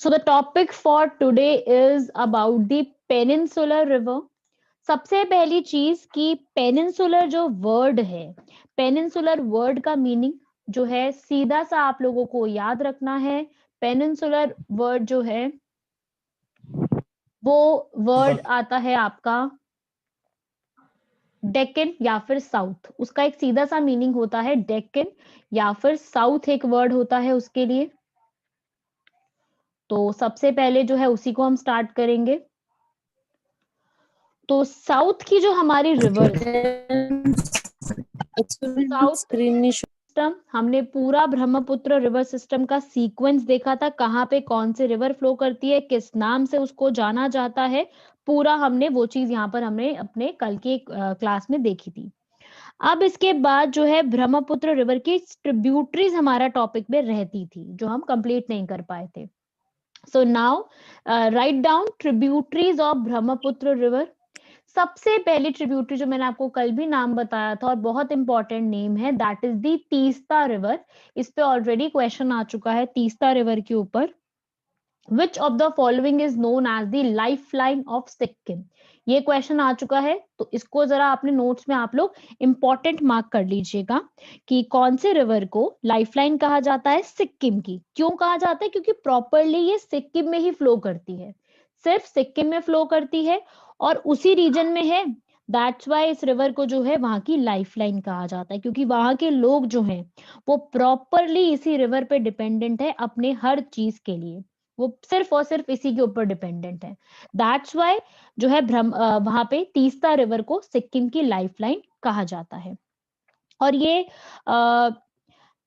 So the topic for today is about the peninsular river. सबसे पहली चीज कि पेनिनसुलर जो वर्ड है, पेनिनसुलर वर्ड का मीनिंग जो है सीधा सा आप लोगों को याद रखना है। पेनिनसुलर वर्ड जो है वो वर्ड आता है आपका डेक्कन या फिर साउथ। उसका एक सीधा सा मीनिंग होता है डेक्कन या फिर साउथ, एक वर्ड होता है उसके लिए। तो सबसे पहले जो है उसी को हम स्टार्ट करेंगे। तो साउथ की जो हमारी रिवर साउथ सिस्टम, हमने पूरा ब्रह्मपुत्र रिवर सिस्टम का सीक्वेंस देखा था, कहाँ पे कौन से रिवर फ्लो करती है, किस नाम से उसको जाना जाता है, पूरा हमने वो चीज यहाँ पर हमने अपने कल के क्लास में देखी थी। अब इसके बाद जो है ब्रह्मपुत्र रिवर की ट्रिब्यूटरीज हमारा टॉपिक में रहती थी, जो हम कंप्लीट नहीं कर पाए थे। So now write down tributaries of Brahmaputra river. सबसे पहली ट्रिब्यूटरी जो मैंने आपको कल भी नाम बताया था और बहुत इंपॉर्टेंट नेम है, that is the Teesta river. इस पे ऑलरेडी क्वेश्चन आ चुका है तीस्ता रिवर के ऊपर। Which of the following is known as the life line of Sikkim. ये क्वेश्चन आ चुका है, तो इसको जरा अपने नोट्स में आप लोग इंपॉर्टेंट मार्क कर लीजिएगा कि कौन से रिवर को लाइफलाइन कहा जाता है सिक्किम की। क्यों कहा जाता है? क्योंकि प्रॉपरली ये सिक्किम में ही फ्लो करती है, सिर्फ सिक्किम में फ्लो करती है और उसी रीजन में है। दैट्स वाई इस रिवर को जो है वहां की लाइफलाइन कहा जाता है, क्योंकि वहां के लोग जो हैं वो प्रॉपरली इसी रिवर पे डिपेंडेंट है अपने हर चीज के लिए। वो सिर्फ और सिर्फ इसी के ऊपर डिपेंडेंट है। दैट्स वाई जो है वहां पे तीस्ता रिवर को सिक्किम की लाइफलाइन कहा जाता है। और ये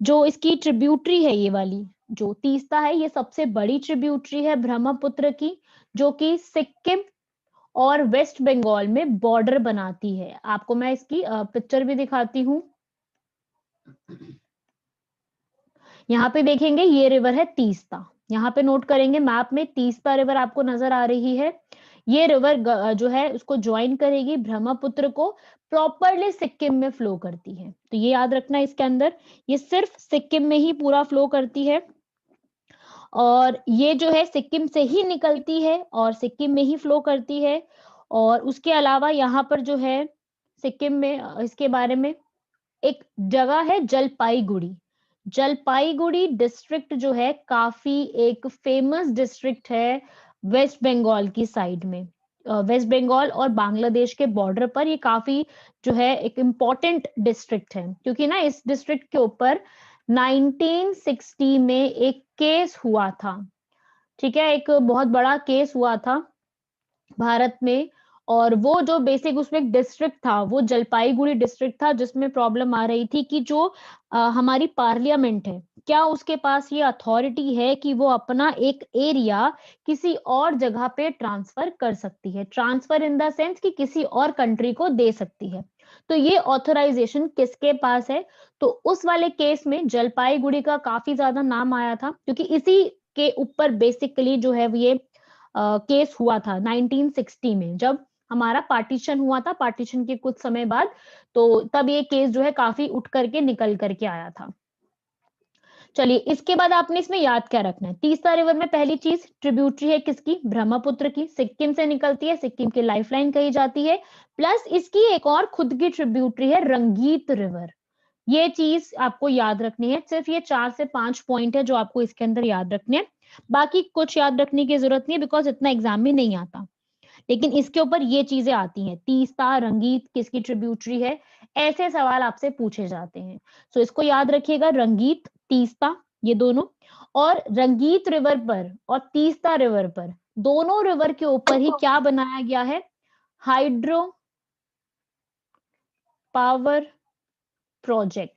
जो इसकी ट्रिब्यूटरी है, ये वाली जो तीस्ता है, ये सबसे बड़ी ट्रिब्यूटरी है ब्रह्मपुत्र की, जो कि सिक्किम और वेस्ट बंगाल में बॉर्डर बनाती है। आपको मैं इसकी पिक्चर भी दिखाती हूँ। यहाँ पे देखेंगे ये रिवर है तीस्ता। यहाँ पे नोट करेंगे मैप में, तीस्ता रिवर आपको नजर आ रही है। ये रिवर जो है उसको ज्वाइन करेगी ब्रह्मपुत्र को, प्रॉपरली सिक्किम में फ्लो करती है। तो ये याद रखना इसके अंदर, ये सिर्फ सिक्किम में ही पूरा फ्लो करती है और ये जो है सिक्किम से ही निकलती है और सिक्किम में ही फ्लो करती है। और उसके अलावा यहाँ पर जो है सिक्किम में इसके बारे में एक जगह है जलपाईगुड़ी। जलपाईगुड़ी डिस्ट्रिक्ट जो है काफी एक फेमस डिस्ट्रिक्ट है वेस्ट बंगाल की साइड में। वेस्ट बंगाल और बांग्लादेश के बॉर्डर पर ये काफी जो है एक इम्पॉर्टेंट डिस्ट्रिक्ट है, क्योंकि ना इस डिस्ट्रिक्ट के ऊपर 1960 में एक केस हुआ था। ठीक है, एक बहुत बड़ा केस हुआ था भारत में। और वो जो बेसिक उसमें एक डिस्ट्रिक्ट था, वो जलपाईगुड़ी डिस्ट्रिक्ट था, जिसमें प्रॉब्लम आ रही थी कि जो हमारी पार्लियामेंट है, क्या उसके पास ये अथॉरिटी है कि वो अपना एक एरिया किसी और जगह पे ट्रांसफर कर सकती है, ट्रांसफर इन द सेंस कि किसी और कंट्री को दे सकती है। तो ये ऑथराइजेशन किसके पास है? तो उस वाले केस में जलपाईगुड़ी का काफी ज्यादा नाम आया था, क्योंकि इसी के ऊपर बेसिकली जो है ये केस हुआ था 1960 में, जब हमारा पार्टीशन हुआ था, पार्टीशन के कुछ समय बाद। तो तब ये केस जो है काफी उठ करके निकल करके आया था। चलिए, इसके बाद आपने इसमें याद क्या रखना है? तीस्ता रिवर में पहली चीज ट्रिब्यूटरी है किसकी? ब्रह्मपुत्र की, सिक्किम से निकलती है, सिक्किम की लाइफलाइन कही जाती है। प्लस इसकी एक और खुद की ट्रिब्यूटरी है रंगीत रिवर। ये चीज आपको याद रखनी है। सिर्फ ये 4 से 5 पॉइंट है जो आपको इसके अंदर याद रखने हैं, बाकी कुछ याद रखने की जरूरत नहीं है, बिकॉज इतना एग्जाम में नहीं आता। लेकिन इसके ऊपर ये चीजें आती हैं, तीस्ता रंगीत किसकी ट्रिब्यूटरी है, ऐसे सवाल आपसे पूछे जाते हैं। सो इसको याद रखिएगा, रंगीत तीस्ता ये दोनों। और रंगीत रिवर पर और तीस्ता रिवर पर, दोनों रिवर के ऊपर ही क्या बनाया गया है? Hydro power project.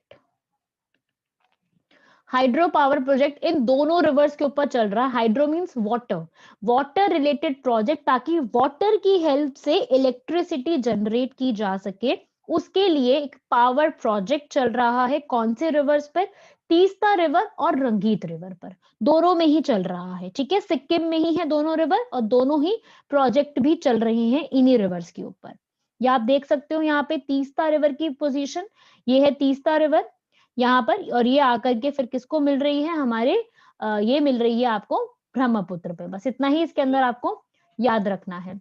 Hydro power project in दोनों रिवर्स के ऊपर चल रहा है। Hydro means water, water related project, ताकि वाटर की हेल्प से इलेक्ट्रिसिटी जनरेट की जा सके, उसके लिए एक पावर प्रोजेक्ट चल रहा है। कौन से रिवर्स पर? तीस्ता रिवर और रंगीत रिवर पर, दोनों में ही चल रहा है। ठीक है, सिक्किम में ही है दोनों रिवर और दोनों ही प्रोजेक्ट भी चल रहे हैं इन्हीं रिवर्स के ऊपर। ये आप देख सकते हो यहाँ पे तीस्ता रिवर की पोजीशन, ये है तीस्ता रिवर यहाँ पर, और ये आकर के फिर किसको मिल रही है? हमारे ये मिल रही है आपको ब्रह्मपुत्र पे। बस इतना ही इसके अंदर आपको याद रखना है।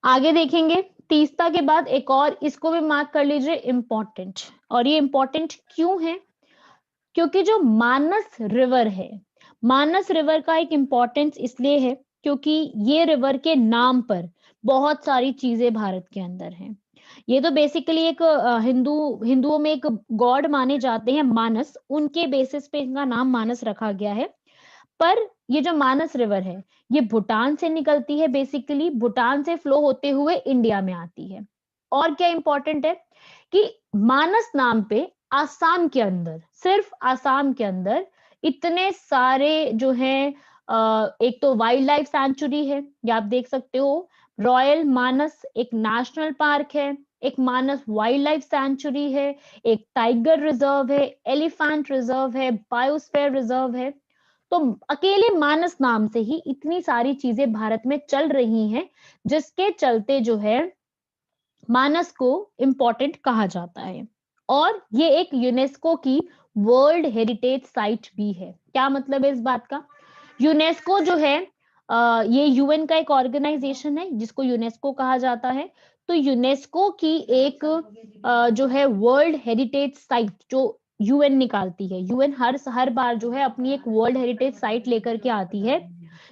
आगे देखेंगे तीस्ता के बाद एक और, इसको भी मार्क कर लीजिए इम्पोर्टेंट। और ये इम्पोर्टेंट क्यों है? क्योंकि जो मानस रिवर है, मानस रिवर का एक इम्पोर्टेंस इसलिए है क्योंकि ये रिवर के नाम पर बहुत सारी चीजें भारत के अंदर हैं। ये तो बेसिकली एक हिंदुओं में एक गॉड माने जाते हैं मानस, उनके बेसिस पे इनका नाम मानस रखा गया है। पर ये जो मानस रिवर है, ये भूटान से निकलती है, बेसिकली भूटान से फ्लो होते हुए इंडिया में आती है। और क्या इंपॉर्टेंट है कि मानस नाम पे आसाम के अंदर, सिर्फ आसाम के अंदर इतने सारे जो हैं, एक तो वाइल्ड लाइफ सैंचुरी है, ये आप देख सकते हो, रॉयल मानस एक नेशनल पार्क है, एक मानस वाइल्ड लाइफ सैंचुरी है, एक टाइगर रिजर्व है, एलिफेंट रिजर्व है, बायोस्फीयर रिजर्व है। तो अकेले मानस नाम से ही इतनी सारी चीजें भारत में चल रही हैं, जिसके चलते जो है मानस को इम्पोर्टेंट कहा जाता है। और ये एक यूनेस्को की वर्ल्ड हेरिटेज साइट भी है। क्या मतलब है इस बात का? यूनेस्को जो है, ये यूएन का एक ऑर्गेनाइजेशन है जिसको यूनेस्को कहा जाता है। तो यूनेस्को की एक जो है वर्ल्ड हेरिटेज साइट जो यूएन निकालती है, यूएन हर बार जो है अपनी एक वर्ल्ड हेरिटेज साइट लेकर के आती है,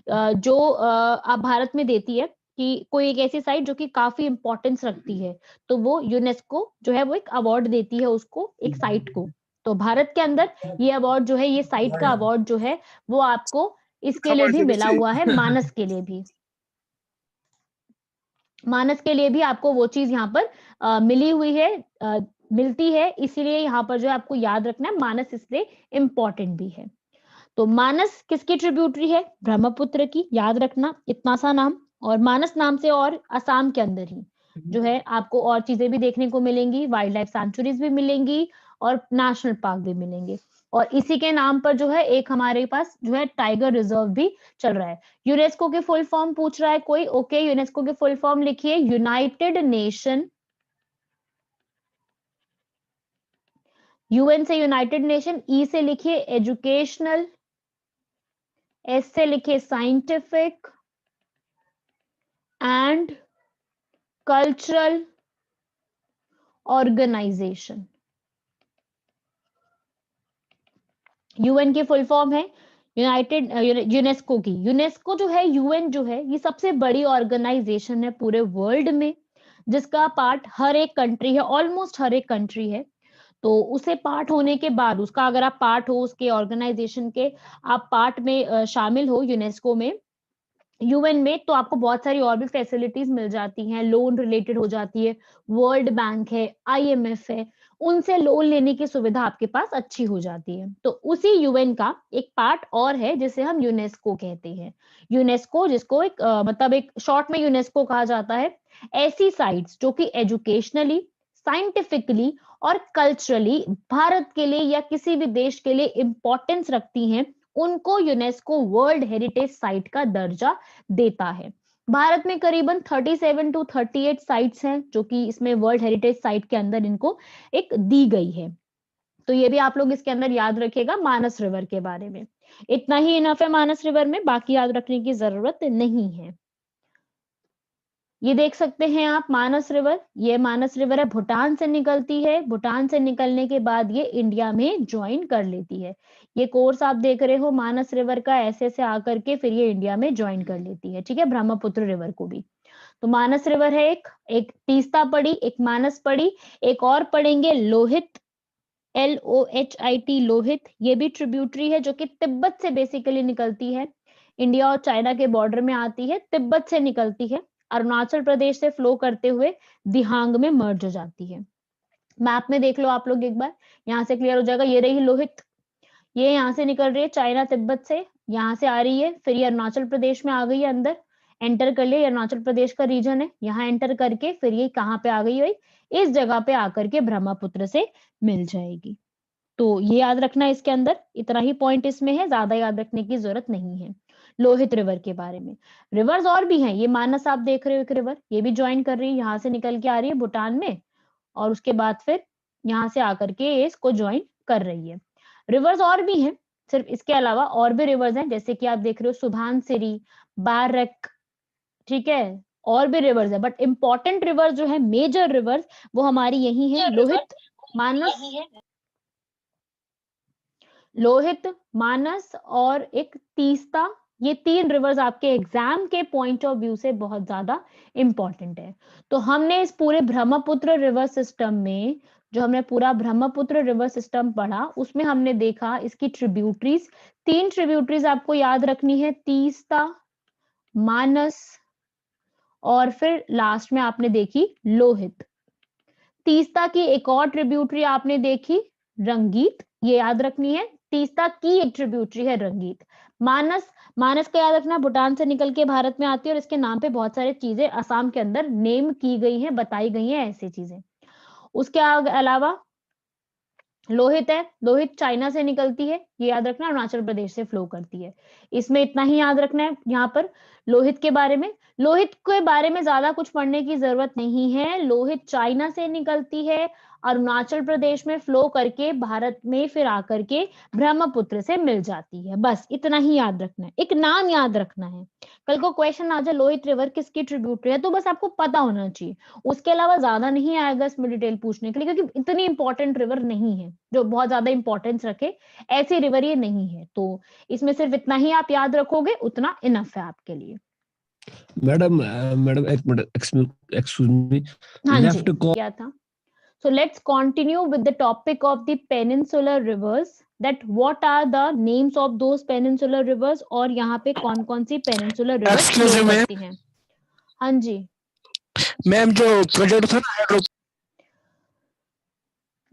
जो आप भारत में देती है कि कोई एक ऐसी साइट जो कि काफी इंपॉर्टेंस रखती है, तो वो यूनेस्को जो है वो एक अवार्ड देती है उसको, एक साइट को। तो भारत के अंदर ये अवार्ड जो है, ये साइट का अवार्ड जो है, वो आपको इसके लिए भी मिला हुआ है, मानस के लिए भी। मानस के लिए भी आपको वो चीज यहाँ पर मिली हुई है, मिलती है, इसीलिए यहाँ पर जो है आपको याद रखना है, मानस इसलिए इम्पोर्टेंट भी है। तो मानस किसकी ट्रिब्यूटरी है? ब्रह्मपुत्र की, याद रखना इतना सा नाम। और मानस नाम से और असम के अंदर ही जो है आपको और चीजें भी देखने को मिलेंगी, वाइल्ड लाइफ सैंचुरीज भी मिलेंगी और नेशनल पार्क भी मिलेंगे। और इसी के नाम पर जो है एक हमारे पास जो है टाइगर रिजर्व भी चल रहा है। यूनेस्को के फुल फॉर्म पूछ रहा है कोई, ओके, यूनेस्को के फुल फॉर्म लिखिए, यूनाइटेड नेशन, यूएन से यूनाइटेड नेशन, ई से लिखिए एजुकेशनल, एस से लिखिए scientific and cultural organization. UN की फुल फॉर्म है यूनाइटेड, यूनेस्को की। यूनेस्को जो है, यूएन जो है, ये सबसे बड़ी ऑर्गेनाइजेशन है पूरे वर्ल्ड में, जिसका पार्ट हर एक कंट्री है, ऑलमोस्ट हर एक कंट्री है। तो उसे पार्ट होने के बाद, उसका अगर आप पार्ट हो, उसके ऑर्गेनाइजेशन के आप पार्ट में शामिल हो यूनेस्को में, यूएन में, तो आपको बहुत सारी और भी फैसिलिटीज मिल जाती हैं, लोन रिलेटेड हो जाती है, वर्ल्ड बैंक है, आईएमएफ है, उनसे लोन लेने की सुविधा आपके पास अच्छी हो जाती है। तो उसी यूएन का एक पार्ट और है जिसे हम यूनेस्को कहते हैं। यूनेस्को जिसको एक मतलब एक शॉर्ट में यूनेस्को कहा जाता है, ऐसी साइट्स जो कि एजुकेशनली, साइंटिफिकली और कल्चरली भारत के लिए या किसी भी देश के लिए इंपॉर्टेंस रखती हैं, उनको यूनेस्को वर्ल्ड हेरिटेज साइट का दर्जा देता है। भारत में करीबन 37 टू 38 साइट्स हैं जो कि इसमें वर्ल्ड हेरिटेज साइट के अंदर इनको एक दी गई है। तो ये भी आप लोग इसके अंदर याद रखिएगा मानस रिवर के बारे में। इतना ही इनफ है मानस रिवर में, बाकी याद रखने की जरूरत नहीं है। ये देख सकते हैं आप मानस रिवर, ये मानस रिवर है, भूटान से निकलती है, भूटान से निकलने के बाद ये इंडिया में ज्वाइन कर लेती है। ये कोर्स आप देख रहे हो मानस रिवर का, ऐसे से आकर के फिर ये इंडिया में ज्वाइन कर लेती है, ठीक है, ब्रह्मपुत्र रिवर को भी। तो मानस रिवर है, एक तीस्ता पड़ी, एक मानस पड़ी, एक और पढ़ेंगे लोहित, LOHIT, लोहित, ये भी ट्रिब्यूटरी है जो कि तिब्बत से बेसिकली निकलती है, इंडिया और चाइना के बॉर्डर में आती है, तिब्बत से निकलती है, अरुणाचल प्रदेश से फ्लो करते हुए दिहांग में मर्ज हो जाती है। मैप में देख लो आप लोग एक बार, यहाँ से क्लियर हो जाएगा। ये रही लोहित, ये यहाँ से निकल रही है चाइना तिब्बत से, यहाँ से आ रही है, फिर ये अरुणाचल प्रदेश में आ गई है, अंदर एंटर कर लिया, अरुणाचल प्रदेश का रीजन है, यहाँ एंटर करके फिर ये कहाँ पे आ गई है, इस जगह पे आकर के ब्रह्मपुत्र से मिल जाएगी। तो ये याद रखना, इसके अंदर इतना ही पॉइंट इसमें है, ज्यादा याद रखने की जरूरत नहीं है लोहित रिवर के बारे में। रिवर्स और भी हैं, ये मानस आप देख रहे हो एक रिवर, ये भी ज्वाइन कर रही है, यहाँ से निकल के आ रही है भूटान में, और उसके बाद फिर यहाँ से आकर के इसको ज्वाइन कर रही है। रिवर्स और भी हैं, सिर्फ इसके अलावा और भी रिवर्स हैं, जैसे कि आप देख रहे हो सुभानसिरी, बारक, ठीक है, और भी रिवर्स है, बट इंपॉर्टेंट रिवर जो है, मेजर रिवर्स, वो हमारी यही है, लोहित, मानस, लोहित, मानस और एक तीस्ता। ये 3 रिवर्स आपके एग्जाम के पॉइंट ऑफ व्यू से बहुत ज्यादा इंपॉर्टेंट है। तो हमने इस पूरे ब्रह्मपुत्र रिवर सिस्टम में, जो हमने पूरा ब्रह्मपुत्र रिवर सिस्टम पढ़ा, उसमें हमने देखा इसकी ट्रिब्यूटरीज, 3 ट्रिब्यूटरीज आपको याद रखनी है, तीस्ता, मानस और फिर लास्ट में आपने देखी लोहित। तीस्ता की एक और ट्रिब्यूटरी आपने देखी, रंगीत, ये याद रखनी है। तीस्ता की एक ट्रिब्यूटरी है रंगीत। मानस, मानस का याद रखना, भूटान से निकल के भारत में आती है और इसके नाम पे बहुत सारी चीजें असम के अंदर नेम की गई हैं, बताई गई हैं, ऐसी चीजें। उसके अलावा लोहित है, लोहित चाइना से निकलती है, ये याद रखना, अरुणाचल प्रदेश से फ्लो करती है। इसमें इतना ही याद रखना है यहाँ पर लोहित के बारे में। लोहित के बारे में ज्यादा कुछ पढ़ने की जरूरत नहीं है। लोहित चाइना से निकलती है, अरुणाचल प्रदेश में फ्लो करके भारत में फिर आकर के ब्रह्मपुत्र से मिल जाती है। बस इतना ही याद रखना है, एक नाम याद रखना है। कल को क्वेश्चन आ जाए लोहित रिवर किसकी ट्रिब्यूटरी है, तो बस आपको पता होना चाहिए। उसके अलावा ज्यादा नहीं आएगा इसमें डिटेल पूछने के लिए, क्योंकि इतनी इंपॉर्टेंट रिवर नहीं है जो बहुत ज्यादा इंपॉर्टेंस रखे, ऐसी रिवर ये नहीं है। तो इसमें सिर्फ इतना ही आप याद रखोगे, उतना इनफ है आपके लिए। मैडम मैडम एक मिनट, एक्सक्यूज मी, हाँ लेफ्ट जी, क्या था? So let's continue with the topic of the peninsular rivers, that what are the names of those peninsular rivers, और यहाँ पे कौन कौन सी peninsular rivers flow करती हैं। हाँ जी मैम, जो प्रोजेक्ट था ना,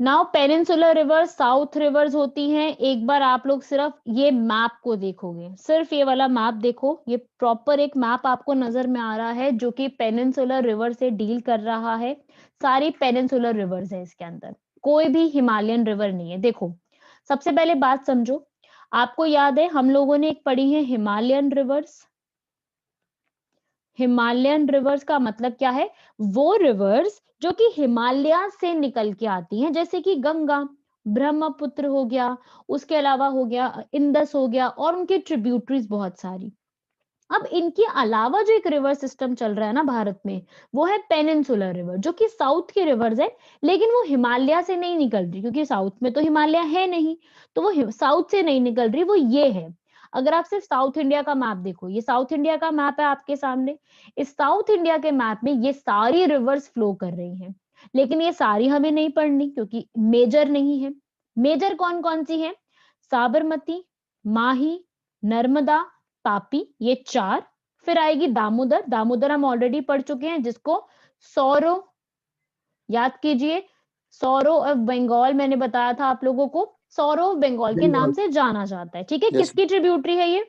now peninsular reverse, south reverse होती हैं। एक बार आप लोग सिर्फ ये मैप को देखोगे, सिर्फ ये वाला मैप देखो, ये प्रॉपर एक मैप आपको नजर में आ रहा है जो कि पेनिनसुलर रिवर से डील कर रहा है। सारी पेनिनसुलर रिवर्स है इसके अंदर, कोई भी हिमालयन रिवर नहीं है। देखो, सबसे पहले बात समझो, आपको याद है हम लोगों ने एक पढ़ी है हिमालयन रिवर्स। हिमालयन रिवर्स का मतलब क्या है? वो रिवर्स जो कि हिमालय से निकल के आती हैं, जैसे कि गंगा, ब्रह्मपुत्र हो गया, उसके अलावा हो गया इंदस हो गया, और उनकी ट्रिब्यूटरीज बहुत सारी। अब इनके अलावा जो एक रिवर सिस्टम चल रहा है ना भारत में, वो है पेनिनसुलर रिवर, जो कि साउथ की रिवर्स है, लेकिन वो हिमालय से नहीं निकल रही, क्योंकि साउथ में तो हिमालय है नहीं, तो वो साउथ से नहीं निकल रही, वो ये है। अगर आप सिर्फ साउथ इंडिया का मैप देखो, ये साउथ इंडिया का मैप है आपके सामने, इस साउथ इंडिया के मैप में ये सारी रिवर्स फ्लो कर रही हैं, लेकिन ये सारी हमें नहीं पढ़नी क्योंकि मेजर नहीं है। मेजर कौन कौन सी है? साबरमती, माही, नर्मदा, तापी, ये 4। फिर आएगी दामोदर, दामोदर हम ऑलरेडी पढ़ चुके हैं, जिसको सौरो, याद कीजिए, सौरो ऑफ बंगाल मैंने बताया था आप लोगों को, सौरो ऑफ बंगाल के नाम से जाना जाता है। ठीक है, किसकी ट्रिब्यूटरी है ये?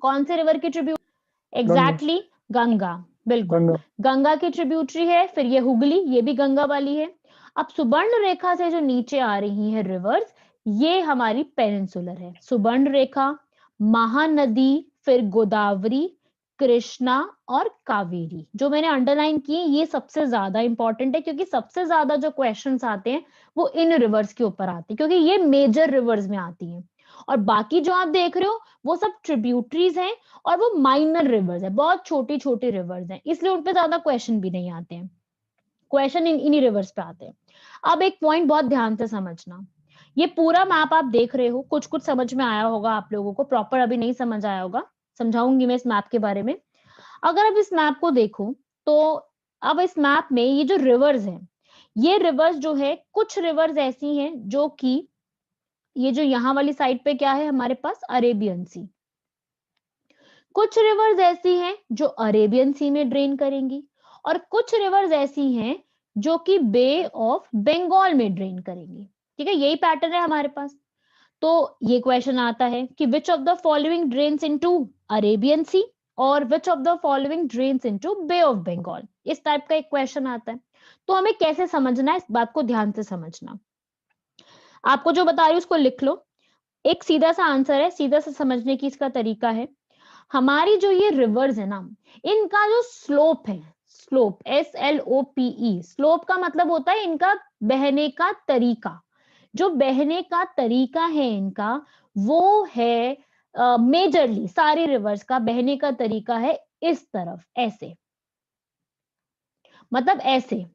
कौन से रिवर की ट्रिब्यूटरी? एग्जैक्टली, गंगा, बिल्कुल गंगा की ट्रिब्यूटरी है। फिर ये हुगली, ये भी गंगा वाली है। अब सुवर्ण रेखा से जो नीचे आ रही है रिवर्स, ये हमारी पेनिनसुलर है। सुवर्ण रेखा, महानदी, फिर गोदावरी, कृष्णा और कावेरी, जो मैंने अंडरलाइन की, ये सबसे ज्यादा इंपॉर्टेंट है, क्योंकि सबसे ज्यादा जो क्वेश्चंस आते हैं वो इन रिवर्स के ऊपर आते हैं, क्योंकि ये मेजर रिवर्स में आती हैं। और बाकी जो आप देख रहे हो वो सब ट्रिब्यूटरीज हैं, और वो माइनर रिवर्स है, बहुत छोटी छोटी रिवर्स हैं, इसलिए उन पे ज्यादा क्वेश्चन भी नहीं आते हैं। क्वेश्चन इन्हीं रिवर्स पे आते हैं। अब एक पॉइंट बहुत ध्यान से समझना, ये पूरा मैप आप देख रहे हो, कुछ कुछ समझ में आया होगा आप लोगों को, प्रॉपर अभी नहीं समझ आया होगा, समझाऊंगी मैं इस मैप के बारे में। अगर आप इस मैप को देखो, तो अब इस मैप में ये जो रिवर्स हैं, ये रिवर्स जो है, कुछ रिवर्स ऐसी हैं जो कि, ये जो यहाँ वाली साइड पे क्या है हमारे पास, अरेबियन सी। कुछ रिवर्स ऐसी हैं जो अरेबियन सी में ड्रेन करेंगी, और कुछ रिवर्स ऐसी हैं जो कि बे ऑफ बंगाल में ड्रेन करेंगी। ठीक है, यही पैटर्न है हमारे पास। तो ये क्वेश्चन आता है कि which of the following drains into Arabian sea, और which of the following drains into bay of Bengal, इस टाइप का एक क्वेश्चन आता है। तो हमें कैसे समझना है, इस बात को ध्यान से समझना। आपको जो बता रही हूं उसको लिख लो, एक सीधा सा आंसर है, सीधा सा समझने की इसका तरीका है। हमारी जो ये रिवर्स है ना, इनका जो स्लोप है, स्लोप, SLOPE, स्लोप का मतलब होता है इनका बहने का तरीका। जो बहने का तरीका है इनका वो है मेजरली सारी रिवर्स का बहने का तरीका है इस तरफ, ऐसे, मतलब ऐसे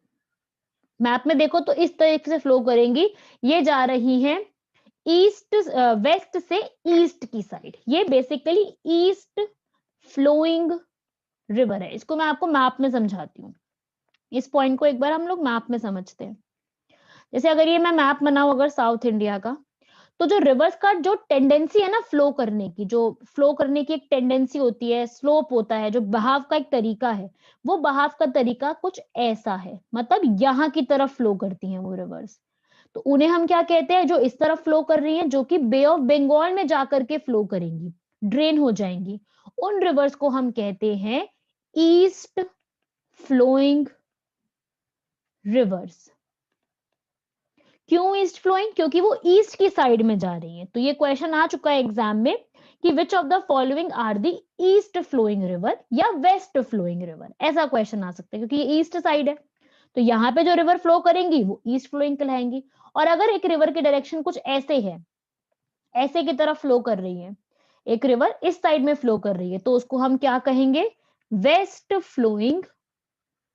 मैप में देखो तो इस तरीके से फ्लो करेंगी। ये जा रही हैं ईस्ट, वेस्ट से ईस्ट की साइड। ये बेसिकली ईस्ट फ्लोइंग रिवर है। इसको मैं आपको मैप में समझाती हूँ। इस पॉइंट को एक बार हम लोग मैप में समझते हैं। जैसे अगर ये मैं मैप बनाऊं अगर साउथ इंडिया का, तो जो रिवर्स का जो टेंडेंसी है ना फ्लो करने की, जो फ्लो करने की एक टेंडेंसी होती है, स्लोप होता है, जो बहाव का एक तरीका है, वो बहाव का तरीका कुछ ऐसा है, मतलब यहाँ की तरफ फ्लो करती हैं वो रिवर्स। तो उन्हें हम क्या कहते हैं, जो इस तरफ फ्लो कर रही हैं, जो कि बे ऑफ बंगाल में जाकर के फ्लो करेंगी, ड्रेन हो जाएंगी, उन रिवर्स को हम कहते हैं ईस्ट फ्लोइंग रिवर्स। क्यों ईस्ट फ्लोइंग? क्योंकि वो ईस्ट की साइड में जा रही है। तो ये क्वेश्चन आ चुका है एग्जाम में कि which of the following are the east flowing river या वेस्ट फ्लोइंग रिवर, ऐसा क्वेश्चन आ सकता है क्योंकि ये ईस्ट साइड है। तो यहाँ पे जो रिवर फ्लो करेंगी वो ईस्ट फ्लोइंग कहलाएंगी। और अगर एक रिवर की डायरेक्शन कुछ ऐसे है, ऐसे की तरफ फ्लो कर रही है, एक रिवर इस साइड में फ्लो कर रही है, तो उसको हम क्या कहेंगे, वेस्ट फ्लोइंग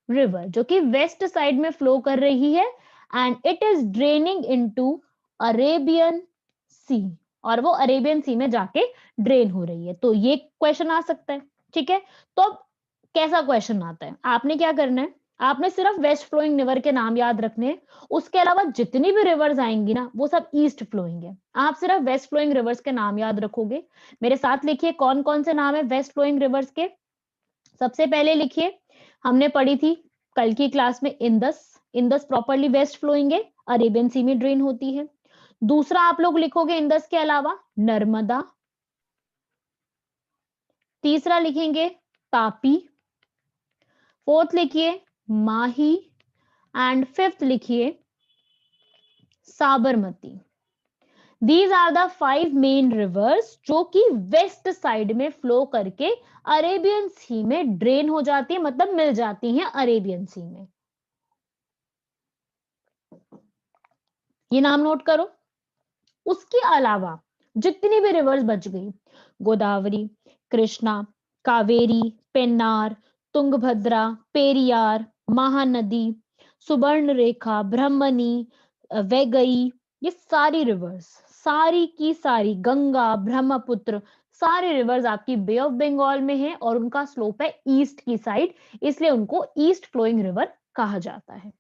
रिवर, जो कि वेस्ट साइड में फ्लो कर रही है and it is draining into Arabian sea, और वो अरेबियन सी में जाके ड्रेन हो रही है। तो ये क्वेश्चन आ सकता है। ठीक है, तो अब कैसा क्वेश्चन आता है, आपने क्या करना है, आपने सिर्फ वेस्ट फ्लोइंग रिवर के नाम याद रखने हैं। उसके अलावा जितनी भी रिवर्स आएंगी ना वो सब ईस्ट फ्लोइंग है। आप सिर्फ वेस्ट फ्लोइंग रिवर्स के नाम याद रखोगे। मेरे साथ लिखिए कौन कौन से नाम है वेस्ट फ्लोइंग रिवर्स के। सबसे पहले लिखिए, हमने पढ़ी थी कल की क्लास में Indus. Indus properly west flowing है, अरेबियन सी में ड्रेन होती है। दूसरा आप लोग लिखोगे इंदस के अलावा नर्मदा। तीसरा लिखेंगे तापी। फोर्थ लिखिए माही एंड फिफ्थ लिखिए Sabarmati. These are the 5 main rivers जो कि वेस्ट साइड में फ्लो करके अरेबियन सी में ड्रेन हो जाती है, मतलब मिल जाती हैं अरेबियन सी में। ये नाम नोट करो। उसके अलावा जितनी भी रिवर्स बच गई, गोदावरी, कृष्णा, कावेरी, पेन्नार, तुंगभद्रा, पेरियार, महानदी, सुवर्णरेखा, ब्रह्मणी, वैगई, ये सारी रिवर्स, सारी की सारी, गंगा, ब्रह्मपुत्र, सारे रिवर्स आपकी बे ऑफ बंगाल में है और उनका स्लोप है ईस्ट की साइड, इसलिए उनको ईस्ट फ्लोइंग रिवर कहा जाता है।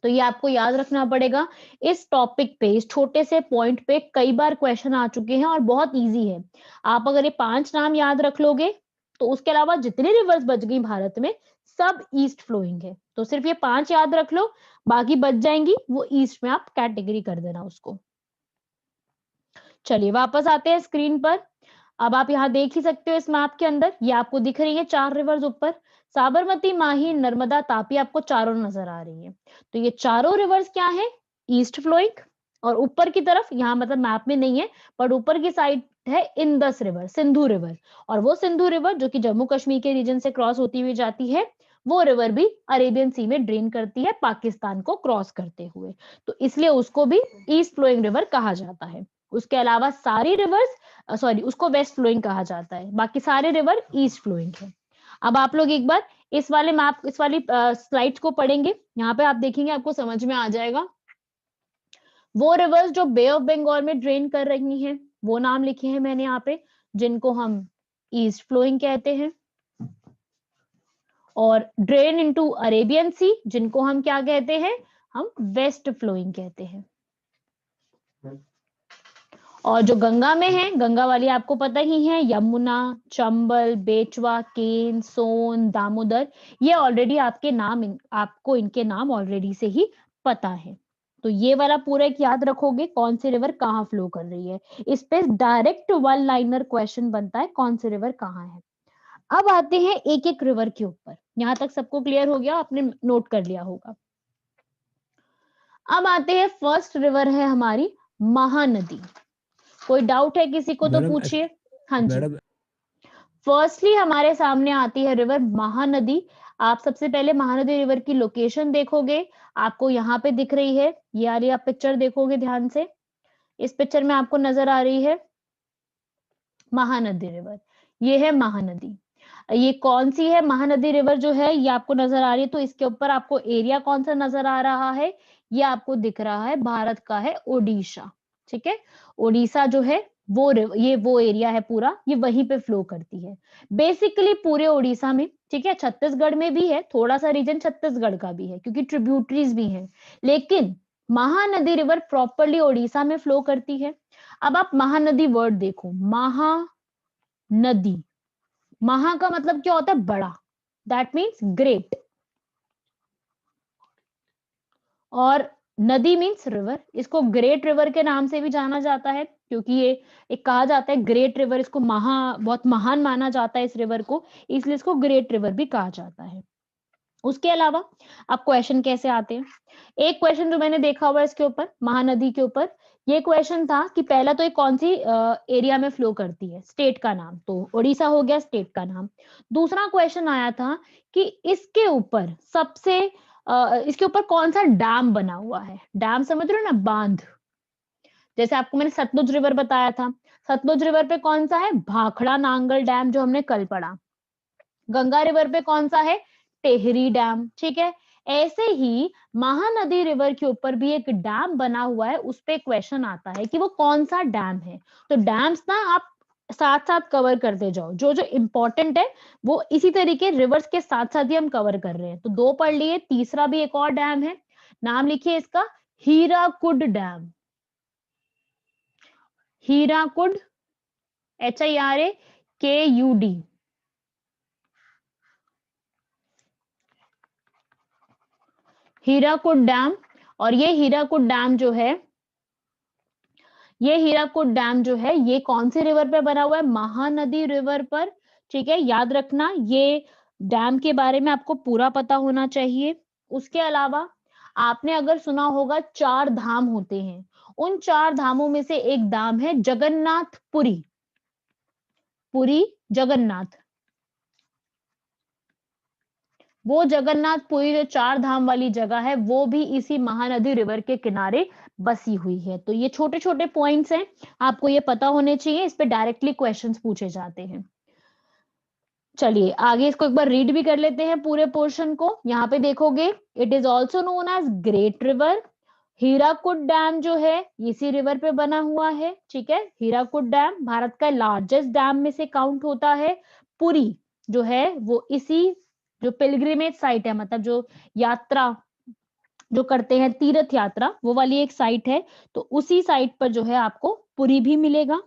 तो ये आपको याद रखना पड़ेगा। इस टॉपिक पे, इस छोटे से पॉइंट पे कई बार क्वेश्चन आ चुके हैं और बहुत इजी है। आप अगर ये 5 नाम याद रख लोगे तो उसके अलावा जितनी रिवर्स बच गई भारत में सब ईस्ट फ्लोइंग है। तो सिर्फ ये 5 याद रख लो, बाकी बच जाएंगी वो ईस्ट में, आप कैटेगरी कर देना उसको। चलिए वापस आते हैं स्क्रीन पर। अब आप यहाँ देख ही सकते हो इस मैप के अंदर, ये आपको दिख रही है 4 रिवर्स ऊपर, साबरमती, माही, नर्मदा, तापी, आपको चारों नजर आ रही है। तो ये चारों रिवर्स क्या है, ईस्ट फ्लोइंग। और ऊपर की तरफ, यहाँ मतलब मैप में नहीं है पर ऊपर की साइड है इंदस रिवर, सिंधु रिवर। और वो सिंधु रिवर जो कि जम्मू कश्मीर के रीजन से क्रॉस होती हुई जाती है, वो रिवर भी अरेबियन सी में ड्रेन करती है पाकिस्तान को क्रॉस करते हुए, तो इसलिए उसको भी ईस्ट फ्लोइंग रिवर कहा जाता है। उसके अलावा सारी रिवर्स, सॉरी, उसको वेस्ट फ्लोइंग कहा जाता है, बाकी सारे रिवर ईस्ट फ्लोइंग है। अब आप लोग एक बार इस वाले मैप, इस वाली स्लाइड्स को पढ़ेंगे, यहाँ पे आप देखेंगे आपको समझ में आ जाएगा। वो रिवर्स जो बे ऑफ बंगाल में ड्रेन कर रही हैं वो नाम लिखे हैं मैंने यहाँ पे, जिनको हम ईस्ट फ्लोइंग कहते हैं। और ड्रेन इनटू अरेबियन सी, जिनको हम क्या कहते हैं, हम वेस्ट फ्लोइंग कहते हैं। और जो गंगा में है, गंगा वाली आपको पता ही है, यमुना, चंबल, बेचवा, केन, सोन, दामोदर, ये ऑलरेडी आपके नाम, आपको इनके नाम ऑलरेडी से ही पता है। तो ये वाला पूरा एक याद रखोगे कौन सी रिवर कहाँ फ्लो कर रही है। इस पे डायरेक्ट 1 लाइनर क्वेश्चन बनता है कौन सी रिवर कहाँ है। अब आते हैं एक एक रिवर के ऊपर। यहां तक सबको क्लियर हो गया, आपने नोट कर लिया होगा। अब आते हैं फर्स्ट रिवर है हमारी महानदी। कोई डाउट है किसी को तो मैडम पूछिए। हाँ जी। मैडम फर्स्टली हमारे सामने आती है रिवर महानदी आप सबसे पहले महानदी रिवर की लोकेशन देखोगे, आपको यहाँ पे दिख रही है, ये वाली आप पिक्चर देखोगे ध्यान से। इस पिक्चर में आपको नजर आ रही है महानदी रिवर, ये है महानदी। ये कौन सी है महानदी रिवर जो है, ये आपको नजर आ रही है, तो इसके ऊपर आपको एरिया कौन सा नजर आ रहा है, ये आपको दिख रहा है भारत का है ओडिशा। ठीक है, ओडिशा जो है ये वो एरिया है पूरा, ये वहीं पे फ्लो करती है बेसिकली पूरे ओडिशा में। ठीक है, छत्तीसगढ़ में भी है, थोड़ा सा रीजन छत्तीसगढ़ का भी है क्योंकि ट्रिब्यूटरीज भी हैं, लेकिन महानदी रिवर प्रॉपरली ओडिशा में फ्लो करती है। अब आप महानदी वर्ड देखो, महानदी, महा का मतलब क्या होता है, बड़ा, दैट मीन्स ग्रेट, और नदी मीन्स रिवर। इसको ग्रेट रिवर के नाम से भी जाना जाता है क्योंकि ये एक कहा जाता है ग्रेट रिवर, इसको बहुत महान माना जाता है इस रिवर को, इसलिए इसको ग्रेट रिवर भी कहा जाता है। उसके अलावा अब क्वेश्चन कैसे आते हैं, एक क्वेश्चन जो मैंने देखा हुआ है इसके ऊपर, महानदी के ऊपर, ये क्वेश्चन था कि पहला तो ये कौन सी एरिया में फ्लो करती है, स्टेट का नाम, तो ओडिशा हो गया स्टेट का नाम। दूसरा क्वेश्चन आया था कि इसके ऊपर इसके ऊपर कौन सा डैम बना हुआ है, डैम समझ रहे हो ना, बांध। जैसे आपको मैंने सतलुज रिवर बताया था, सतलुज रिवर पे कौन सा है, भाखड़ा नांगल डैम जो हमने कल पढ़ा। गंगा रिवर पे कौन सा है, टेहरी डैम। ठीक है, ऐसे ही महानदी रिवर के ऊपर भी एक डैम बना हुआ है, उस पे क्वेश्चन आता है कि वो कौन सा डैम है। तो डैम्स ना आप साथ साथ कवर करते जाओ, जो जो इंपॉर्टेंट है वो इसी तरीके रिवर्स के साथ साथ ही हम कवर कर रहे हैं। तो 2 पढ़ लिए, तीसरा भी एक और डैम है, नाम लिखिए इसका, Hirakud dam. Hirakud, HIRAKUD, Hirakud dam. और ये हीराकुड डैम जो है, ये हीराकुड डैम जो है ये कौन सी रिवर पे बना हुआ है, महानदी रिवर पर। ठीक है, याद रखना, ये डैम के बारे में आपको पूरा पता होना चाहिए। उसके अलावा आपने अगर सुना होगा 4 धाम होते हैं, उन 4 धामों में से एक धाम है जगन्नाथपुरी, पुरी जगन्नाथ। वो जगन्नाथपुरी जो 4 धाम वाली जगह है वो भी इसी महानदी रिवर के किनारे बसी हुई है। तो ये छोटे छोटे पॉइंट्स हैं, आपको ये पता होने चाहिए, इस पे डायरेक्टली क्वेश्चंस पूछे जाते हैं। चलिए आगे इसको एक बार रीड भी कर लेते हैं पूरे पोर्शन को। यहाँ पे देखोगे, it is also known as great river. Hirakud dam जो है इसी रिवर पे बना हुआ है। ठीक है, हीराकुड डैम भारत का लार्जेस्ट डैम में से काउंट होता है। पुरी जो है वो इसी, जो पिलग्रिमेज साइट है, मतलब जो यात्रा जो करते हैं तीर्थ यात्रा, वो वाली एक साइट है, तो उसी साइट पर जो है आपको पुरी भी मिलेगा।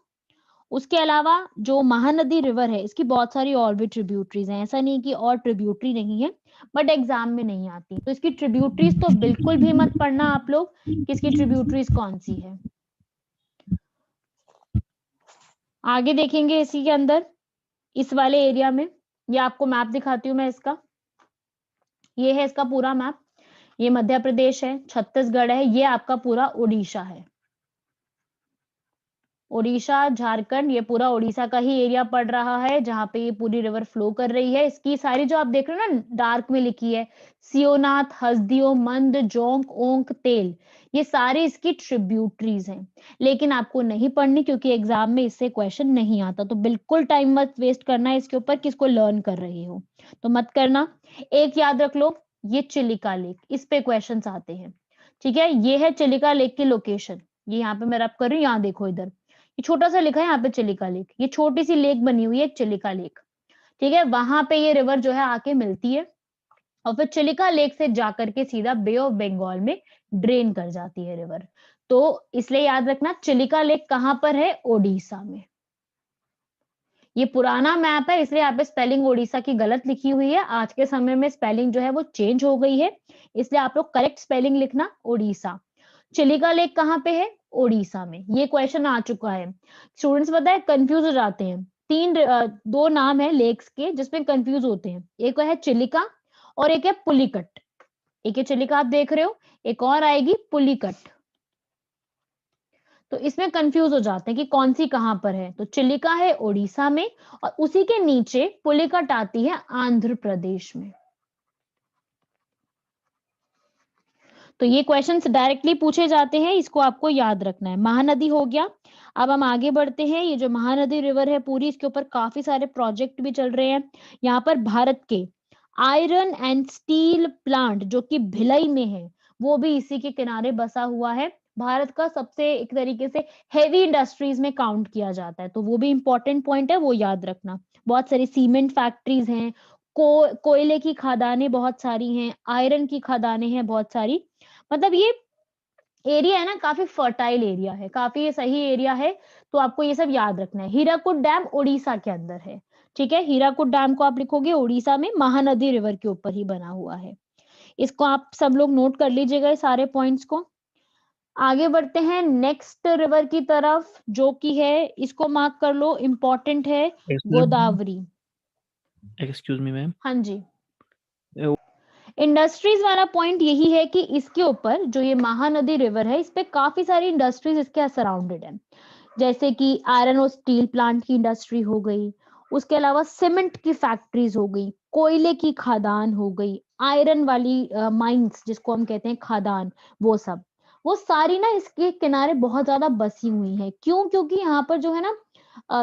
उसके अलावा जो महानदी रिवर है इसकी बहुत सारी और भी ट्रिब्यूटरीज हैं, ऐसा नहीं कि और ट्रिब्यूटरी नहीं है, बट एग्जाम में नहीं आती, तो इसकी ट्रिब्यूटरीज तो बिल्कुल भी मत पढ़ना आप लोग कि इसकी ट्रिब्यूटरीज कौन सी है। आगे देखेंगे इसी के अंदर, इस वाले एरिया में, ये आपको मैप दिखाती हूँ मैं इसका, ये है इसका पूरा मैप। ये मध्य प्रदेश है, छत्तीसगढ़ है, ये आपका पूरा उड़ीसा है, ओडिशा झारखंड, ये पूरा ओडिशा का ही एरिया पड़ रहा है जहां पे ये पूरी रिवर फ्लो कर रही है। इसकी सारी जो आप देख रहे हो ना डार्क में लिखी है, सियोनाथ, हसदियो, मंद, जोंक, ओंक, तेल, ये सारी इसकी ट्रिब्यूटरीज हैं, लेकिन आपको नहीं पढ़नी क्योंकि एग्जाम में इससे क्वेश्चन नहीं आता। तो बिल्कुल टाइम मत वेस्ट करना इसके ऊपर, किसको लर्न कर रहे हो तो मत करना। एक याद रख लो, ये चिलिका लेक, इस पे क्वेश्चन आते हैं। ठीक है, ये है चिलिका लेक की लोकेशन, ये यहाँ पे मैं रब कर रही हूँ, यहाँ देखो इधर, ये छोटा सा लिखा है यहाँ पे चिलिका लेक, ये छोटी सी लेक बनी हुई है चिलिका लेक। ठीक है, वहां पे ये रिवर जो है आके मिलती है और फिर चिलिका लेक से जाकर के सीधा बे ऑफ बंगाल में ड्रेन कर जाती है रिवर। तो इसलिए याद रखना चिलिका लेक कहां पर है, ओडिशा में। ये पुराना मैप है इसलिए यहाँ पे स्पेलिंग ओडिशा की गलत लिखी हुई है, आज के समय में स्पेलिंग जो है वो चेंज हो गई है, इसलिए आप लोग करेक्ट स्पेलिंग लिखना ओडिशा। चिलिका लेक कहाँ पे है, ओडिशा में। ये क्वेश्चन आ चुका है, स्टूडेंट्स पता है कंफ्यूज हो जाते हैं, 2 नाम है लेक्स के जिसमें कंफ्यूज होते हैं, एक है चिलिका और एक है पुलिकट। एक है चिलिका आप देख रहे हो, एक और आएगी पुलिकट, तो इसमें कंफ्यूज हो जाते हैं कि कौन सी कहां पर है। तो चिलिका है ओडिशा में और उसी के नीचे पुलिकट आती है आंध्र प्रदेश में। तो ये क्वेश्चंस डायरेक्टली पूछे जाते हैं, इसको आपको याद रखना है। महानदी हो गया। अब हम आगे बढ़ते हैं। ये जो महानदी रिवर है पूरी, इसके ऊपर काफी सारे प्रोजेक्ट भी चल रहे हैं। यहाँ पर भारत के आयरन एंड स्टील प्लांट जो कि भिलाई में है, वो भी इसी के किनारे बसा हुआ है। भारत का सबसे एक तरीके से हेवी इंडस्ट्रीज में काउंट किया जाता है, तो वो भी इंपॉर्टेंट पॉइंट है, वो याद रखना। बहुत सारी सीमेंट फैक्ट्रीज हैं, कोयले की खदानें बहुत सारी हैं, आयरन की खदानें हैं बहुत सारी। मतलब ये एरिया है ना, काफी फर्टाइल एरिया है, काफी ये सही एरिया है, तो आपको ये सब याद रखना है। हीराकुद डैम उड़ीसा के अंदर है, ठीक है। हीराकुद डैम को आप लिखोगे उड़ीसा में, महानदी रिवर के ऊपर ही बना हुआ है। इसको आप सब लोग नोट कर लीजिएगा, सारे पॉइंट्स को। आगे बढ़ते हैं नेक्स्ट रिवर की तरफ, जो कि है, इसको मार्क कर लो, इंपॉर्टेंट है, गोदावरी। Excuse me ma'am. हाँ जी। इंडस्ट्रीज वाला पॉइंट यही है कि इसके ऊपर जो ये महानदी रिवर है, इस पे काफी सारी इंडस्ट्रीज इसके सराउंडेड है, जैसे कि आयरन और स्टील प्लांट की इंडस्ट्री हो गई, उसके अलावा सीमेंट की फैक्ट्रीज हो गई, कोयले की खदान हो गई, आयरन वाली माइंस जिसको हम कहते हैं खदान, वो सारी ना इसके किनारे बहुत ज्यादा बसी हुई है। क्यों? क्योंकि यहाँ पर जो है ना,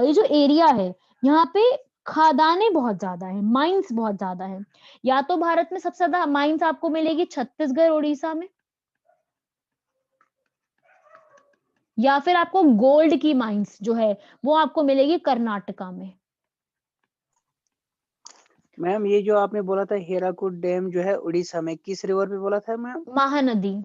ये जो एरिया है, यहाँ पे खदानें बहुत ज्यादा है, माइंस बहुत ज्यादा है। या तो भारत में सबसे ज्यादा माइंस आपको मिलेगी छत्तीसगढ़ उड़ीसा में, या फिर आपको गोल्ड की माइंस जो है वो आपको मिलेगी कर्नाटका में। मैम ये जो आपने बोला था हीराकुद डैम जो है उड़ीसा में, किस रिवर पे बोला था मैम? महानदी।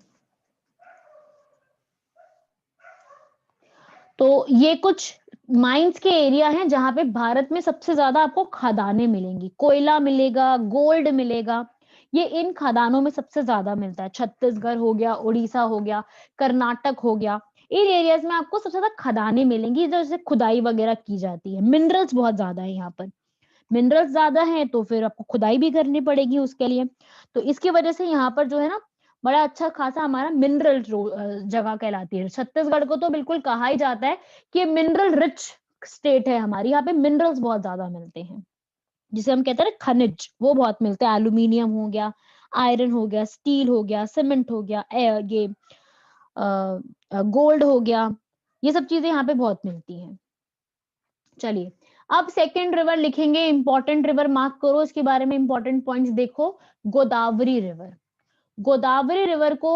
तो ये कुछ माइंस के एरिया हैं जहां पे भारत में सबसे ज्यादा आपको खदानें मिलेंगी, कोयला मिलेगा, गोल्ड मिलेगा, ये इन खदानों में सबसे ज्यादा मिलता है। छत्तीसगढ़ हो गया, उड़ीसा हो गया, कर्नाटक हो गया, इन एरियाज में आपको सबसे ज्यादा खदानें मिलेंगी, जैसे खुदाई वगैरह की जाती है। मिनरल्स बहुत ज्यादा है यहाँ पर, मिनरल्स ज्यादा हैं तो फिर आपको खुदाई भी करनी पड़ेगी उसके लिए। तो इसकी वजह से यहाँ पर जो है ना, बड़ा अच्छा खासा हमारा मिनरल जगह कहलाती है। छत्तीसगढ़ को तो बिल्कुल कहा ही जाता है कि मिनरल रिच स्टेट है हमारी, यहाँ पे मिनरल्स बहुत ज्यादा मिलते हैं, जिसे हम कहते हैं खनिज, वो बहुत मिलते हैं। एल्यूमिनियम हो गया, आयरन हो गया, स्टील हो गया, सीमेंट हो गया, ये गोल्ड हो गया, ये सब चीजें यहाँ पे बहुत मिलती हैं। चलिए, अब सेकेंड रिवर लिखेंगे, इंपॉर्टेंट रिवर मार्क करो, इसके बारे में इंपॉर्टेंट पॉइंट्स देखो। गोदावरी रिवर। गोदावरी रिवर को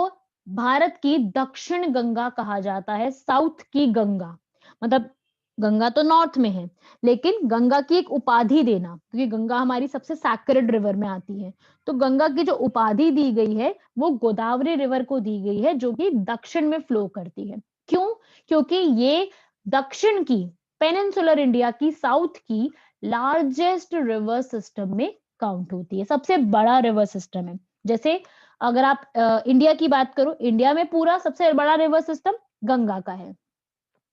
भारत की दक्षिण गंगा कहा जाता है, साउथ की गंगा। मतलब गंगा तो नॉर्थ में है, लेकिन गंगा की एक उपाधि देना, क्योंकि गंगा हमारी सबसे सैक्रेड रिवर में आती है, तो गंगा की जो उपाधि दी गई है वो गोदावरी रिवर को दी गई है, जो कि दक्षिण में फ्लो करती है। क्यों? क्योंकि ये दक्षिण की, पेनिनसुलर इंडिया की, साउथ की लार्जेस्ट रिवर सिस्टम में काउंट होती है, सबसे बड़ा रिवर सिस्टम है। जैसे अगर आप इंडिया की बात करो, इंडिया में पूरा सबसे बड़ा रिवर सिस्टम गंगा का है,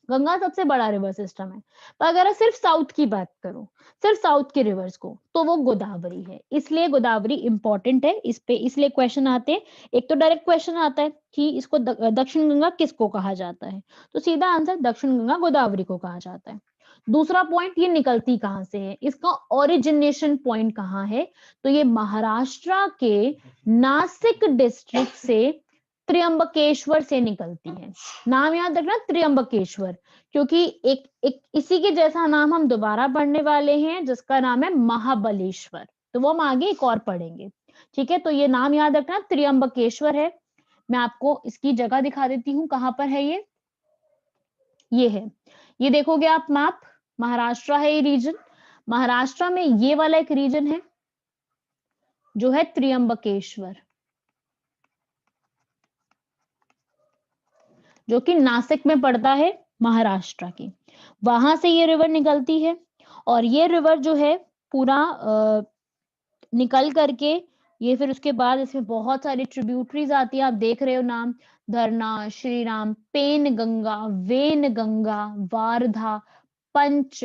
गंगा सबसे बड़ा रिवर सिस्टम है। पर अगर सिर्फ साउथ की बात करो, सिर्फ साउथ के रिवर्स को, तो वो गोदावरी है। इसलिए गोदावरी इंपॉर्टेंट है, इस पे इसलिए क्वेश्चन आते हैं। एक तो डायरेक्ट क्वेश्चन आता है कि इसको दक्षिण गंगा किसको कहा जाता है, तो सीधा आंसर दक्षिण गंगा गोदावरी को कहा जाता है। दूसरा पॉइंट, ये निकलती कहां से है, इसका ओरिजिनेशन पॉइंट कहां है, तो ये महाराष्ट्र के नासिक डिस्ट्रिक्ट से, त्र्यंबकेश्वर से निकलती है। नाम याद रखना, त्र्यंबकेश्वर, क्योंकि एक इसी के जैसा नाम हम दोबारा पढ़ने वाले हैं, जिसका नाम है महाबलेश्वर, तो वो हम आगे एक और पढ़ेंगे, ठीक है। तो ये नाम याद रखना, त्र्यंबकेश्वर है। मैं आपको इसकी जगह दिखा देती हूँ, कहां पर है ये है, ये देखोगे आप मैप, महाराष्ट्र है ये रीजन। महाराष्ट्र में ये वाला एक रीजन है जो है त्र्यंबकेश्वर, जो कि नासिक में पड़ता है, महाराष्ट्र की, वहां से ये रिवर निकलती है। और ये रिवर जो है पूरा निकल करके, ये फिर उसके बाद इसमें बहुत सारी ट्रिब्यूटरीज आती है, आप देख रहे हो नाम, धरना, श्रीराम, पेन गंगा, वेन गंगा, वारधा, पंच,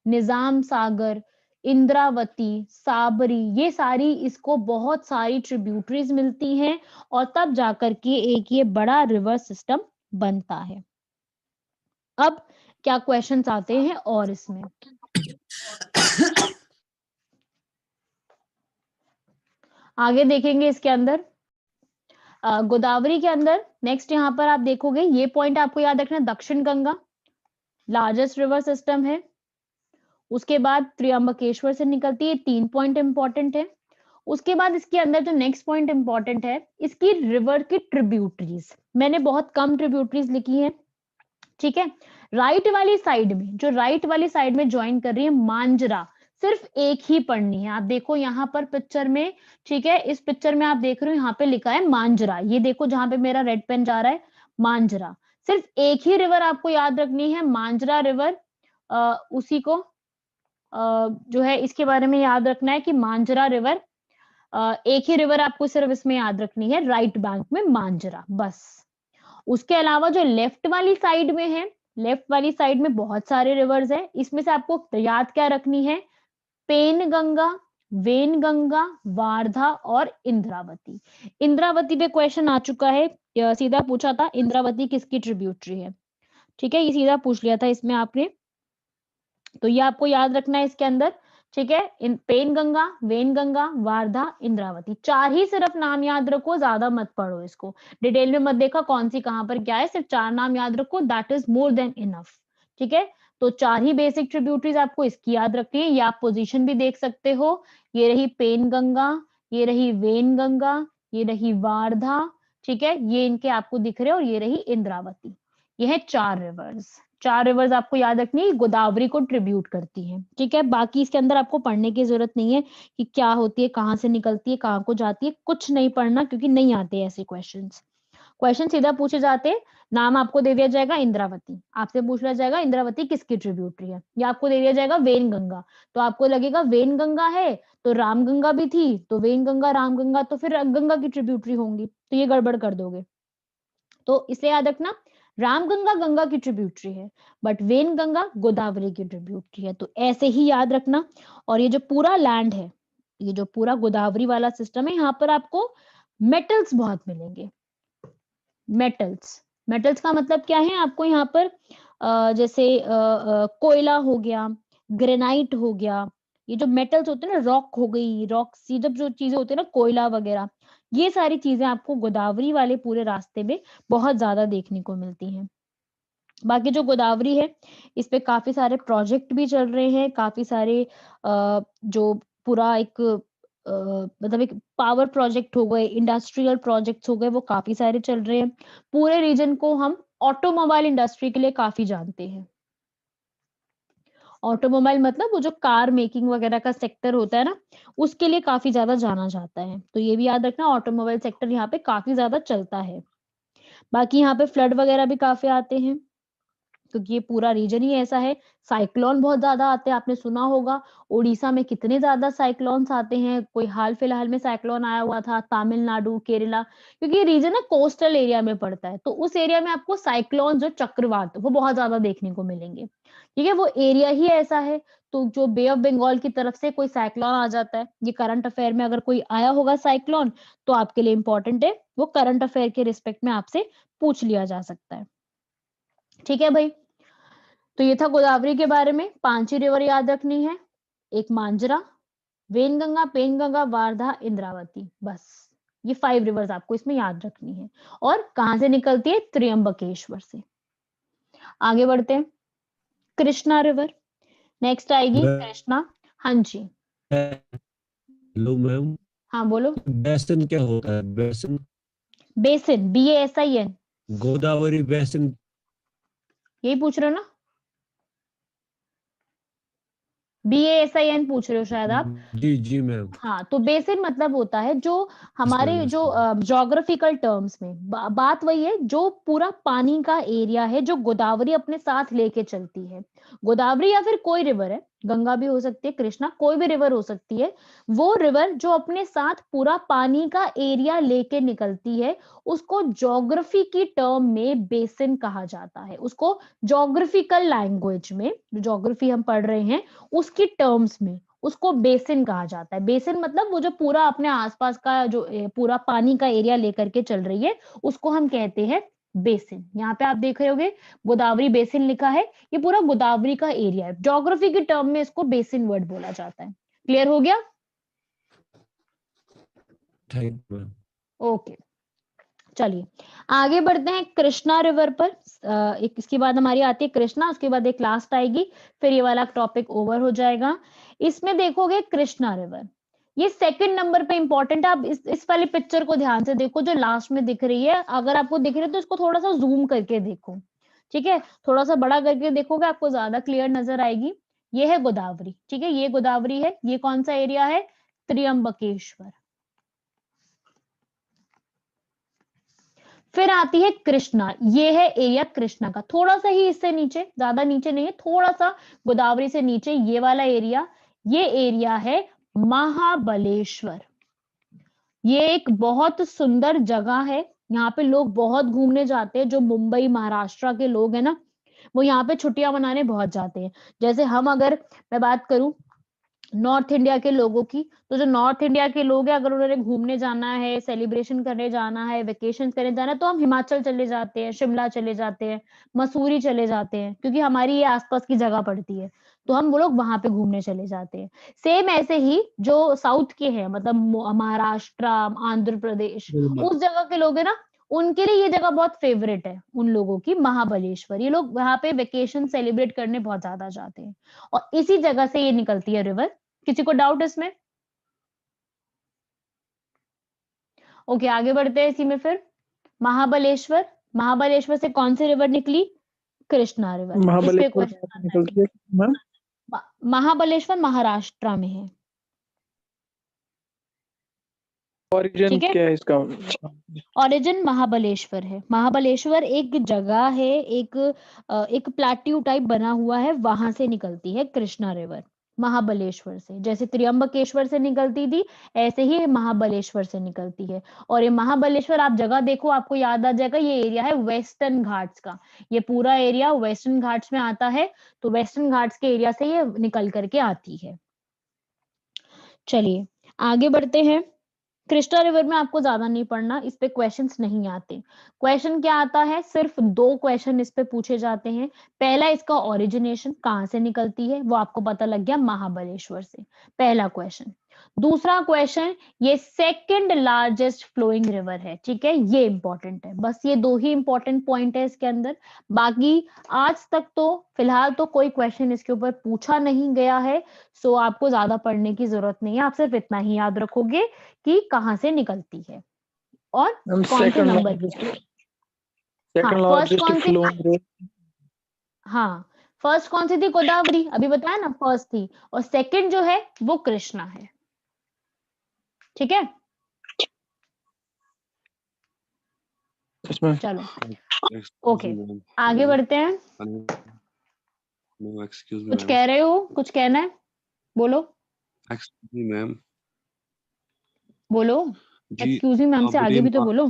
निजाम सागर, इंद्रावती, साबरी, ये सारी, इसको बहुत सारी ट्रिब्यूटरीज मिलती हैं, और तब जाकर के एक ये बड़ा रिवर सिस्टम बनता है। अब क्या क्वेश्चंस आते हैं और इसमें, आगे देखेंगे इसके अंदर। गोदावरी के अंदर नेक्स्ट यहाँ पर आप देखोगे, ये पॉइंट आपको याद रखना, दक्षिण गंगा लार्जेस्ट रिवर सिस्टम है। उसके बाद त्र्यंबकेश्वर से निकलती है, 3 पॉइंट इंपॉर्टेंट है। उसके बाद इसके अंदर जो नेक्स्ट पॉइंट इंपॉर्टेंट है, इसकी रिवर की ट्रिब्यूटरीज। मैंने बहुत कम ट्रिब्यूटरीज लिखी है, ठीक है। राइट वाली साइड में, जो राइट वाली साइड में ज्वाइन कर रही है मांजरा, सिर्फ एक ही पढ़नी है। आप देखो यहाँ पर पिक्चर में, ठीक है, इस पिक्चर में आप देख रहे हो, यहाँ पे लिखा है मांजरा। ये देखो जहां पे मेरा रेड पेन जा रहा है, मांजरा। सिर्फ एक ही रिवर आपको याद रखनी है, मांजरा रिवर। उसी को जो है इसके बारे में याद रखना है कि मांजरा रिवर, एक ही रिवर आपको सिर्फ इसमें याद रखनी है, राइट बैंक में मांजरा, बस। उसके अलावा जो लेफ्ट वाली साइड में है, लेफ्ट वाली साइड में बहुत सारे रिवर्स हैं। इसमें से आपको याद क्या रखनी है, पेन गंगा, वेन गंगा, वारधा और इंद्रावती। इंद्रावती पे क्वेश्चन आ चुका है, सीधा पूछा था इंद्रावती किसकी ट्रिब्यूटरी है, ठीक है, ये सीधा पूछ लिया था इसमें आपने, तो ये आपको याद रखना है इसके अंदर, ठीक है। पेन गंगा, वेन गंगा, वारधा, इंद्रावती, 4 ही सिर्फ नाम याद रखो, ज्यादा मत पढ़ो इसको, डिटेल में मत देखा कौन सी कहां पर क्या है, सिर्फ 4 नाम याद रखो, that is more than enough, ठीक है। तो 4 ही बेसिक ट्रिब्यूटरीज आपको इसकी याद रखनी है। ये आप पोजीशन भी देख सकते हो, ये रही पेन गंगा, ये रही वेन गंगा, ये रही वारधा, ठीक है, ये इनके आपको दिख रहे, और ये रही इंद्रावती। ये है 4 रिवर्स। 4 रिवर्स आपको याद रखनी है, गोदावरी को ट्रिब्यूट करती है, ठीक है। बाकी इसके अंदर आपको पढ़ने की जरूरत नहीं है कि क्या होती है, कहाँ से निकलती है, कहाँ को जाती है, कुछ नहीं पढ़ना, क्योंकि नहीं आते ऐसे क्वेश्चंस। क्वेश्चन सीधा पूछे जाते, नाम आपको दे दिया जाएगा इंद्रावती, आपसे पूछ लिया जाएगा इंद्रावती किसकी ट्रिब्यूटरी है, या आपको दे दिया जाएगा वेन गंगा, तो आपको लगेगा वेन गंगा है तो राम गंगा भी थी, तो वेन गंगा राम गंगा, तो फिर गंगा की ट्रिब्यूटरी होंगी, तो ये गड़बड़ कर दोगे। तो इसे याद रखना, रामगंगा गंगा की ट्रिब्यूटरी है, बट वेन गंगा गोदावरी की ट्रिब्यूटरी है, तो ऐसे ही याद रखना। और ये जो पूरा लैंड है, ये जो पूरा गोदावरी वाला सिस्टम है, यहाँ पर आपको मेटल्स बहुत मिलेंगे। मेटल्स, मेटल्स का मतलब क्या है, आपको यहाँ पर जैसे कोयला हो गया, ग्रेनाइट हो गया, ये जो मेटल्स होते हैं ना, रॉक हो गई, रॉक्स, ये जब जो चीजें होती है ना, कोयला वगैरह, ये सारी चीजें आपको गोदावरी वाले पूरे रास्ते में बहुत ज्यादा देखने को मिलती हैं। बाकी जो गोदावरी है, इस पे काफी सारे प्रोजेक्ट भी चल रहे हैं, काफी सारे जो पूरा एक मतलब एक पावर प्रोजेक्ट हो गए, इंडस्ट्रियल प्रोजेक्ट्स हो गए, वो काफी सारे चल रहे हैं। पूरे रीजन को हम ऑटोमोबाइल इंडस्ट्री के लिए काफी जानते हैं। ऑटोमोबाइल मतलब वो जो कार मेकिंग वगैरह का सेक्टर होता है ना, उसके लिए काफी ज्यादा जाना जाता है, तो ये भी याद रखना, ऑटोमोबाइल सेक्टर यहाँ पे काफी ज्यादा चलता है। बाकी यहाँ पे फ्लड वगैरह भी काफी आते हैं, क्योंकि ये पूरा रीजन ही ऐसा है। साइक्लोन बहुत ज्यादा आते हैं, आपने सुना होगा उड़ीसा में कितने ज्यादा साइक्लोन्स आते हैं, कोई हाल फिलहाल में साइक्लोन आया हुआ था, तमिलनाडु, केरला, क्योंकि ये रीजन ना कोस्टल एरिया में पड़ता है, तो उस एरिया में आपको साइक्लोन जो चक्रवात वो बहुत ज्यादा देखने को मिलेंगे, ठीक है, वो एरिया ही ऐसा है। तो जो बे ऑफ बंगाल की तरफ से कोई साइक्लोन आ जाता है, ये करंट अफेयर में अगर कोई आया होगा साइक्लोन, तो आपके लिए इंपॉर्टेंट है, वो करंट अफेयर के रिस्पेक्ट में आपसे पूछ लिया जा सकता है, ठीक है भाई। तो ये था गोदावरी के बारे में। 5 ही रिवर याद रखनी है, एक मांजरा, वेनगंगा, पेनगंगा, वारधा, इंद्रावती, बस ये 5 रिवर्स आपको इसमें याद रखनी है। और कहां से निकलती है, त्र्यंबकेश्वर से। आगे बढ़ते हैं, कृष्णा रिवर नेक्स्ट आएगी, कृष्णा। हाँ जी, हेलो मैम, हाँ बोलो। बेसिन क्या होता है? Basin, basin, BASIN, Godavari basin. यही पूछ रहे हो ना, BASIN पूछ रहे हो शायद आप। जी जी मैम, हाँ, तो बेसिन मतलब होता है जो हमारे जो ज्योग्राफिकल टर्म्स में बात वही है, जो पूरा पानी का एरिया है जो गोदावरी अपने साथ लेके चलती है। गोदावरी या फिर कोई रिवर है, गंगा भी हो सकती है, कृष्णा, कोई भी रिवर हो सकती है, वो रिवर जो अपने साथ पूरा पानी का एरिया लेके निकलती है, उसको ज्योग्राफी की टर्म में बेसिन कहा जाता है। उसको ज्योग्राफिकल लैंग्वेज में, जो ज्योग्राफी हम पढ़ रहे हैं उसकी टर्म्स में, उसको बेसिन कहा जाता है। बेसिन मतलब वो जो पूरा अपने आसपास का जो पूरा पानी का एरिया लेकर के चल रही है, उसको हम कहते हैं बेसिन। यहाँ पे आप देख रहे होगे गोदावरी बेसिन लिखा है, ये पूरा गोदावरी का एरिया है, ज्योग्राफी की टर्म में इसको बेसिन वर्ड बोला जाता है। क्लियर हो गया? Thank you ma'am. ओके, चलिए आगे बढ़ते हैं कृष्णा रिवर पर। एक इसके बाद हमारी आती है कृष्णा, उसके बाद एक लास्ट आएगी, फिर ये वाला टॉपिक ओवर हो जाएगा। इसमें देखोगे कृष्णा रिवर, ये सेकंड नंबर पे इंपॉर्टेंट है। आप इस वाली पिक्चर को ध्यान से देखो जो लास्ट में दिख रही है, अगर आपको दिख रही है तो इसको थोड़ा सा जूम करके देखो, ठीक है, थोड़ा सा बड़ा करके देखोगे आपको ज्यादा क्लियर नजर आएगी। ये है गोदावरी, ठीक है, ये गोदावरी है। ये कौन सा एरिया है? त्र्यंबकेश्वर। फिर आती है कृष्णा, ये है एरिया कृष्णा का, थोड़ा सा ही इससे नीचे, ज्यादा नीचे नहीं है, थोड़ा सा गोदावरी से नीचे ये वाला एरिया, ये एरिया है महाबलेश्वर। ये एक बहुत सुंदर जगह है, यहाँ पे लोग बहुत घूमने जाते हैं। जो मुंबई महाराष्ट्र के लोग हैं ना, वो यहाँ पे छुट्टियां मनाने बहुत जाते हैं। जैसे हम, अगर मैं बात करूं नॉर्थ इंडिया के लोगों की, तो जो नॉर्थ इंडिया के लोग हैं, अगर उन्हें घूमने जाना है, सेलिब्रेशन करने जाना है, वेकेशन करने जाना है, तो हम हिमाचल चले जाते हैं, शिमला चले जाते हैं, मसूरी चले जाते हैं, क्योंकि हमारी ये आसपास की जगह पड़ती है, तो हम वो लोग वहां पे घूमने चले जाते हैं। सेम ऐसे ही जो साउथ के हैं, मतलब महाराष्ट्र, आंध्र प्रदेश, उस जगह के लोग हैं ना, उनके लिए ये जगह बहुत फेवरेट है उन लोगों की, महाबलेश्वर। ये लोग वहां पे वेकेशन सेलिब्रेट करने बहुत ज्यादा जाते हैं, और इसी जगह से ये निकलती है रिवर। किसी को डाउट इसमें? ओके, आगे बढ़ते हैं इसी में फिर। महाबलेश्वर, महाबलेश्वर से कौन सी रिवर निकली? कृष्णा रिवर। इस पे महाबलेश्वर क्वेश्चन निकलती है मैम। महाबलेश्वर महाराष्ट्र में है, ओरिजिन ठीक है। क्या है इसका? ओरिजिन महाबलेश्वर है। महाबलेश्वर एक जगह है, एक प्लेट्यू टाइप बना हुआ है, वहां से निकलती है कृष्णा रिवर, महाबलेश्वर से। जैसे त्र्यंबकेश्वर से निकलती थी, ऐसे ही महाबलेश्वर से निकलती है। और ये महाबलेश्वर, आप जगह देखो आपको याद आ जाएगा, ये एरिया है वेस्टर्न घाट्स का। ये पूरा एरिया वेस्टर्न घाट्स में आता है, तो वेस्टर्न घाट्स के एरिया से ये निकल करके आती है। चलिए आगे बढ़ते हैं। कृष्णा रिवर में आपको ज्यादा नहीं पढ़ना, इस पे क्वेश्चंस नहीं आते। क्वेश्चन क्या आता है? सिर्फ 2 क्वेश्चन इस पे पूछे जाते हैं। पहला, इसका ओरिजिनेशन कहां से निकलती है, वो आपको पता लग गया, महाबलेश्वर से, पहला क्वेश्चन। दूसरा क्वेश्चन, ये सेकंड लार्जेस्ट फ्लोइंग रिवर है, ठीक है, ये इंपॉर्टेंट है। बस ये 2 ही इंपॉर्टेंट पॉइंट है इसके अंदर। बाकी आज तक तो फिलहाल तो कोई क्वेश्चन इसके ऊपर पूछा नहीं गया है, सो आपको ज्यादा पढ़ने की जरूरत नहीं है। आप सिर्फ इतना ही याद रखोगे कि कहां से निकलती है और कौन से नंबर की। Second largest flowing river. हाँ, फर्स्ट कौन सी थी? गोदावरी, अभी बताया ना, फर्स्ट थी। और सेकंड जो है वो कृष्णा है, ठीक है। चलो ओके, आगे बढ़ते हैं। कुछ कह रहे हो? कुछ कहना है? बोलो मैम। बोलो। एक्सक्यूज मी मैम से आगे भी तो बोलो।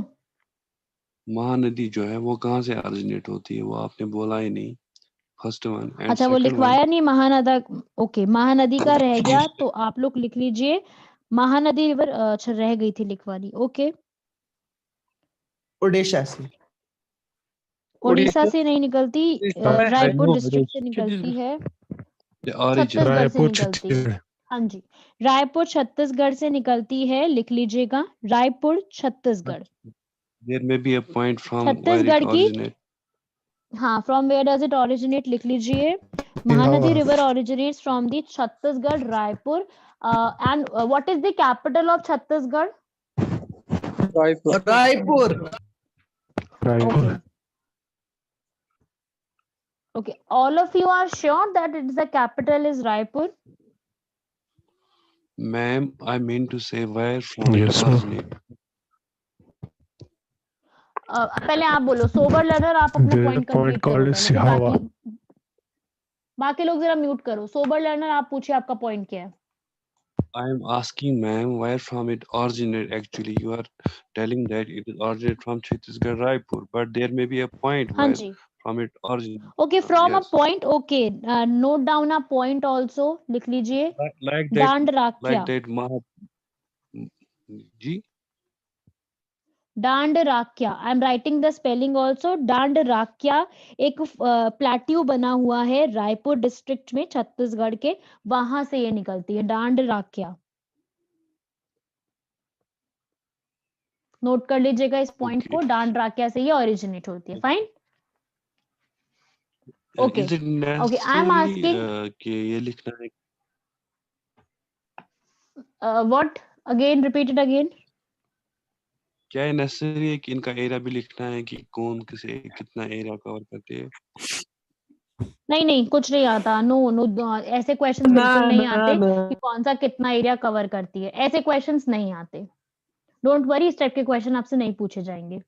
महानदी जो है वो कहाँ से ओरिजिनेट होती है, वो आपने बोला ही नहीं। First one. अच्छा, वो लिखवाया नहीं महानदा। ओके, महानदी का रह गया, तो आप लोग लिख लीजिए महानदी रिवर। अच्छा, रह गई थी लिखवानी। ओके, ओडिशा से। उड़ीसा से नहीं निकलती, रायपुर डिस्ट्रिक्ट से निकलती है, छत्तीसगढ़ से निकलती है। हाँ जी, रायपुर छत्तीसगढ़ से निकलती है, लिख लीजिएगा, Raipur Chhattisgarh. There may be a point from where it Chhattisgarh की, originates. हाँ, from where does it originate लिख लीजिए। Mahanadi river originates from the Chhattisgarh, Raipur. And what is the capital of Chhattisgarh? Raipur. Okay, all of you are sure that it's the capital is Raipur? Ma'am, I mean to say where from it originates. पहले आप बोलो, sober learner, आप अपना point complete करो। बाकी लोग जरा mute करो। सोबर लर्नर, आप पूछिए आपका पॉइंट क्या है? I am asking, ma'am, where from it originated. Actually, you are telling that it is originated from Chhattisgarh, Raipur, but there may be a point हाँ where ji, from it originated. okay, from Yes. a point, okay, note down a point also, लिख लीजिए, Like that, Dandakaranya. like that, जी, Dandakaranya, I am writing the spelling also. Dandakaranya एक plateau बना हुआ है Raipur district में, छत्तीसगढ़ के, वहां से ये निकलती है, डांडराक्या। नोट कर लीजिएगा इस पॉइंट को, दांड्राकिया से ये ओरिजिनेट होती है। Fine, okay Is it okay. I am necessary asking कि ये लिखना है? What, again repeat it again. क्या ये नेसेसरी है कि इनका एरिया भी लिखना है कि कौन किसे कितना एरिया कवर करते हैं? नहीं नहीं, कुछ नहीं आता। नो नो, ऐसे क्वेश्चंस बिल्कुल नहीं आते कि कौन सा कितना एरिया कवर करती है, ऐसे क्वेश्चंस नहीं आते। डोंट वरी, इस टाइप के क्वेश्चन आपसे नहीं पूछे जाएंगे।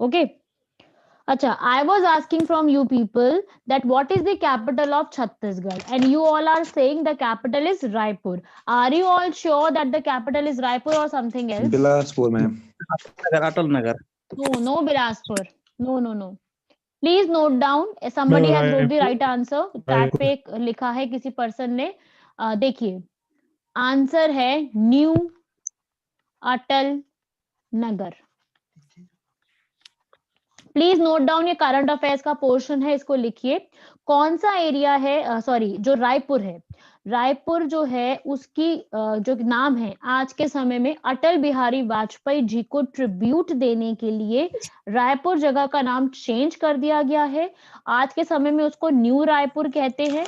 ओके अच्छा, I was asking from you people that what is the capital of Chhattisgarh, and you all are saying the capital is Raipur. Are you all sure that the capital is Raipur or something else? Bilaspur ma'am. Atal Nagar. No, Bilaspur. No. Please note down. Somebody has wrote the right answer. Chat पे लिखा है किसी person ने। देखिए, answer है new Atal Nagar. Please note down, ये current affairs का portion है, इसको लिखिए। कौन सा एरिया है, सॉरी, जो रायपुर है, रायपुर जो है उसकी जो नाम है आज के समय में अटल बिहारी वाजपेयी जी को ट्रिब्यूट देने के लिए रायपुर जगह का नाम चेंज कर दिया गया है। आज के समय में उसको न्यू रायपुर कहते हैं।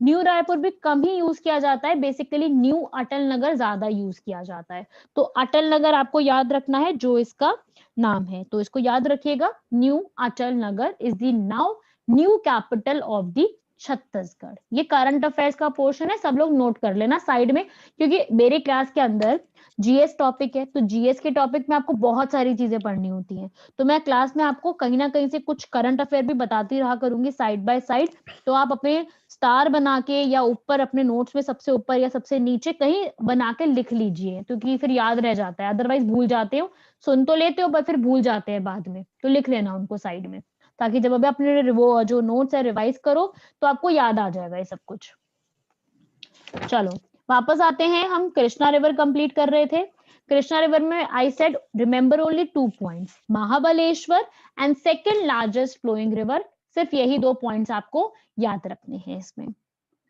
न्यू रायपुर भी कम ही यूज किया जाता है, बेसिकली न्यू अटल नगर ज्यादा यूज किया जाता है। तो अटल नगर आपको याद रखना है जो इसका नाम है, तो इसको याद रखिएगा। New Atal Nagar is the now new capital of the Chhattisgarh. ये करंट अफेयर्स का पोर्शन है, सब लोग नोट कर लेना साइड में, क्योंकि मेरे क्लास के अंदर जीएस टॉपिक है, तो जीएस के टॉपिक में आपको बहुत सारी चीजें पढ़नी होती हैं। तो मैं क्लास में आपको कहीं ना कहीं से कुछ करंट अफेयर भी बताती रहा करूंगी साइड बाय साइड। तो आप अपने स्टार बना के या ऊपर अपने नोट्स में सबसे ऊपर या सबसे नीचे कहीं बना के लिख लीजिए, क्योंकि फिर याद रह जाता है, अदरवाइज भूल जाते हो। सुन तो लेते हो पर फिर भूल जाते हैं बाद में, तो लिख लेना उनको साइड में, ताकि जब अभी अपने वो जो नोट्स है रिवाइज करो तो आपको याद आ जाएगा ये सब कुछ। चलो वापस आते हैं, हम कृष्णा रिवर कंप्लीट कर रहे थे। कृष्णा रिवर में I said remember only 2 points, Mahabaleshwar and second largest flowing river. सिर्फ यही 2 पॉइंट्स आपको याद रखने हैं इसमें।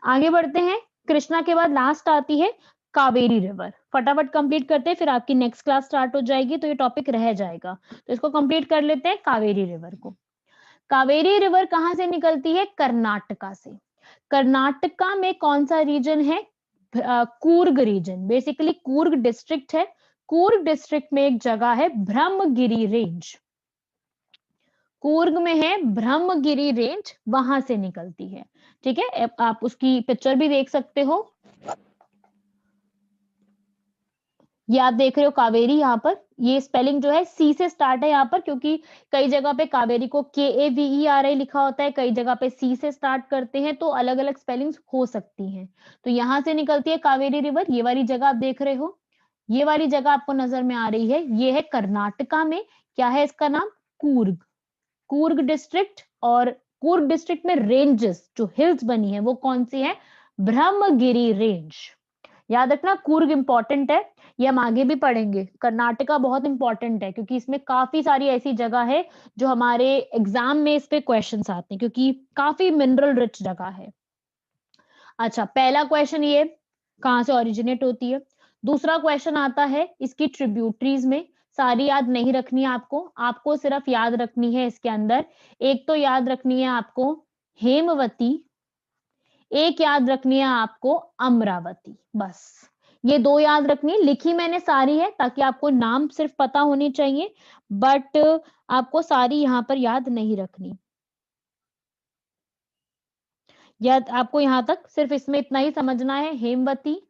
आगे बढ़ते हैं, कृष्णा के बाद लास्ट आती है कावेरी रिवर। फटाफट कंप्लीट करते हैं, फिर आपकी नेक्स्ट क्लास स्टार्ट हो जाएगी तो ये टॉपिक रह जाएगा, तो इसको कंप्लीट कर लेते हैं कावेरी रिवर को। कावेरी रिवर कहां से निकलती है? कर्नाटका से। कर्नाटका में कौन सा रीजन है? Coorg region, basically Coorg district है। कूर्ग डिस्ट्रिक्ट में एक जगह है ब्रह्मगिरी रेंज, कूर्ग में है ब्रह्मगिरी रेंज, वहां से निकलती है। ठीक है, आप उसकी पिक्चर भी देख सकते हो, ये आप देख रहे हो कावेरी। यहाँ पर ये स्पेलिंग जो है सी से स्टार्ट है यहाँ पर, क्योंकि कई जगह पे कावेरी को KAVERI लिखा होता है, कई जगह पे सी से स्टार्ट करते हैं, तो अलग अलग स्पेलिंग्स हो सकती हैं। तो यहाँ से निकलती है कावेरी रिवर। ये वाली जगह आप देख रहे हो, ये वाली जगह आपको नजर में आ रही है, ये है कर्नाटका में। क्या है इसका नाम? कूर्ग, कूर्ग डिस्ट्रिक्ट। और कूर्ग डिस्ट्रिक्ट में रेंजेस जो हिल्स बनी है वो कौन सी है? ब्रह्मगिरी रेंज। याद रखना, कूर्ग इंपॉर्टेंट है, ये हम आगे भी पढ़ेंगे। कर्नाटका बहुत इंपॉर्टेंट है क्योंकि इसमें काफी सारी ऐसी जगह है जो हमारे एग्जाम में इस पे क्वेश्चंस आते हैं, क्योंकि काफी मिनरल रिच जगह है। अच्छा, पहला क्वेश्चन ये कहां से ओरिजिनेट होती है। दूसरा क्वेश्चन आता है इसकी ट्रिब्यूटरीज में। सारी याद नहीं रखनी है आपको, आपको सिर्फ याद रखनी है इसके अंदर, एक तो याद रखनी है आपको हेमवती, एक याद रखनी है आपको अमरावती। बस ये 2 याद रखनी, लिखी मैंने सारी है ताकि आपको नाम सिर्फ पता होनी चाहिए, बट आपको सारी यहाँ पर याद नहीं रखनी। याद आपको यहाँ तक सिर्फ इसमें इतना ही समझना है, हेमवती,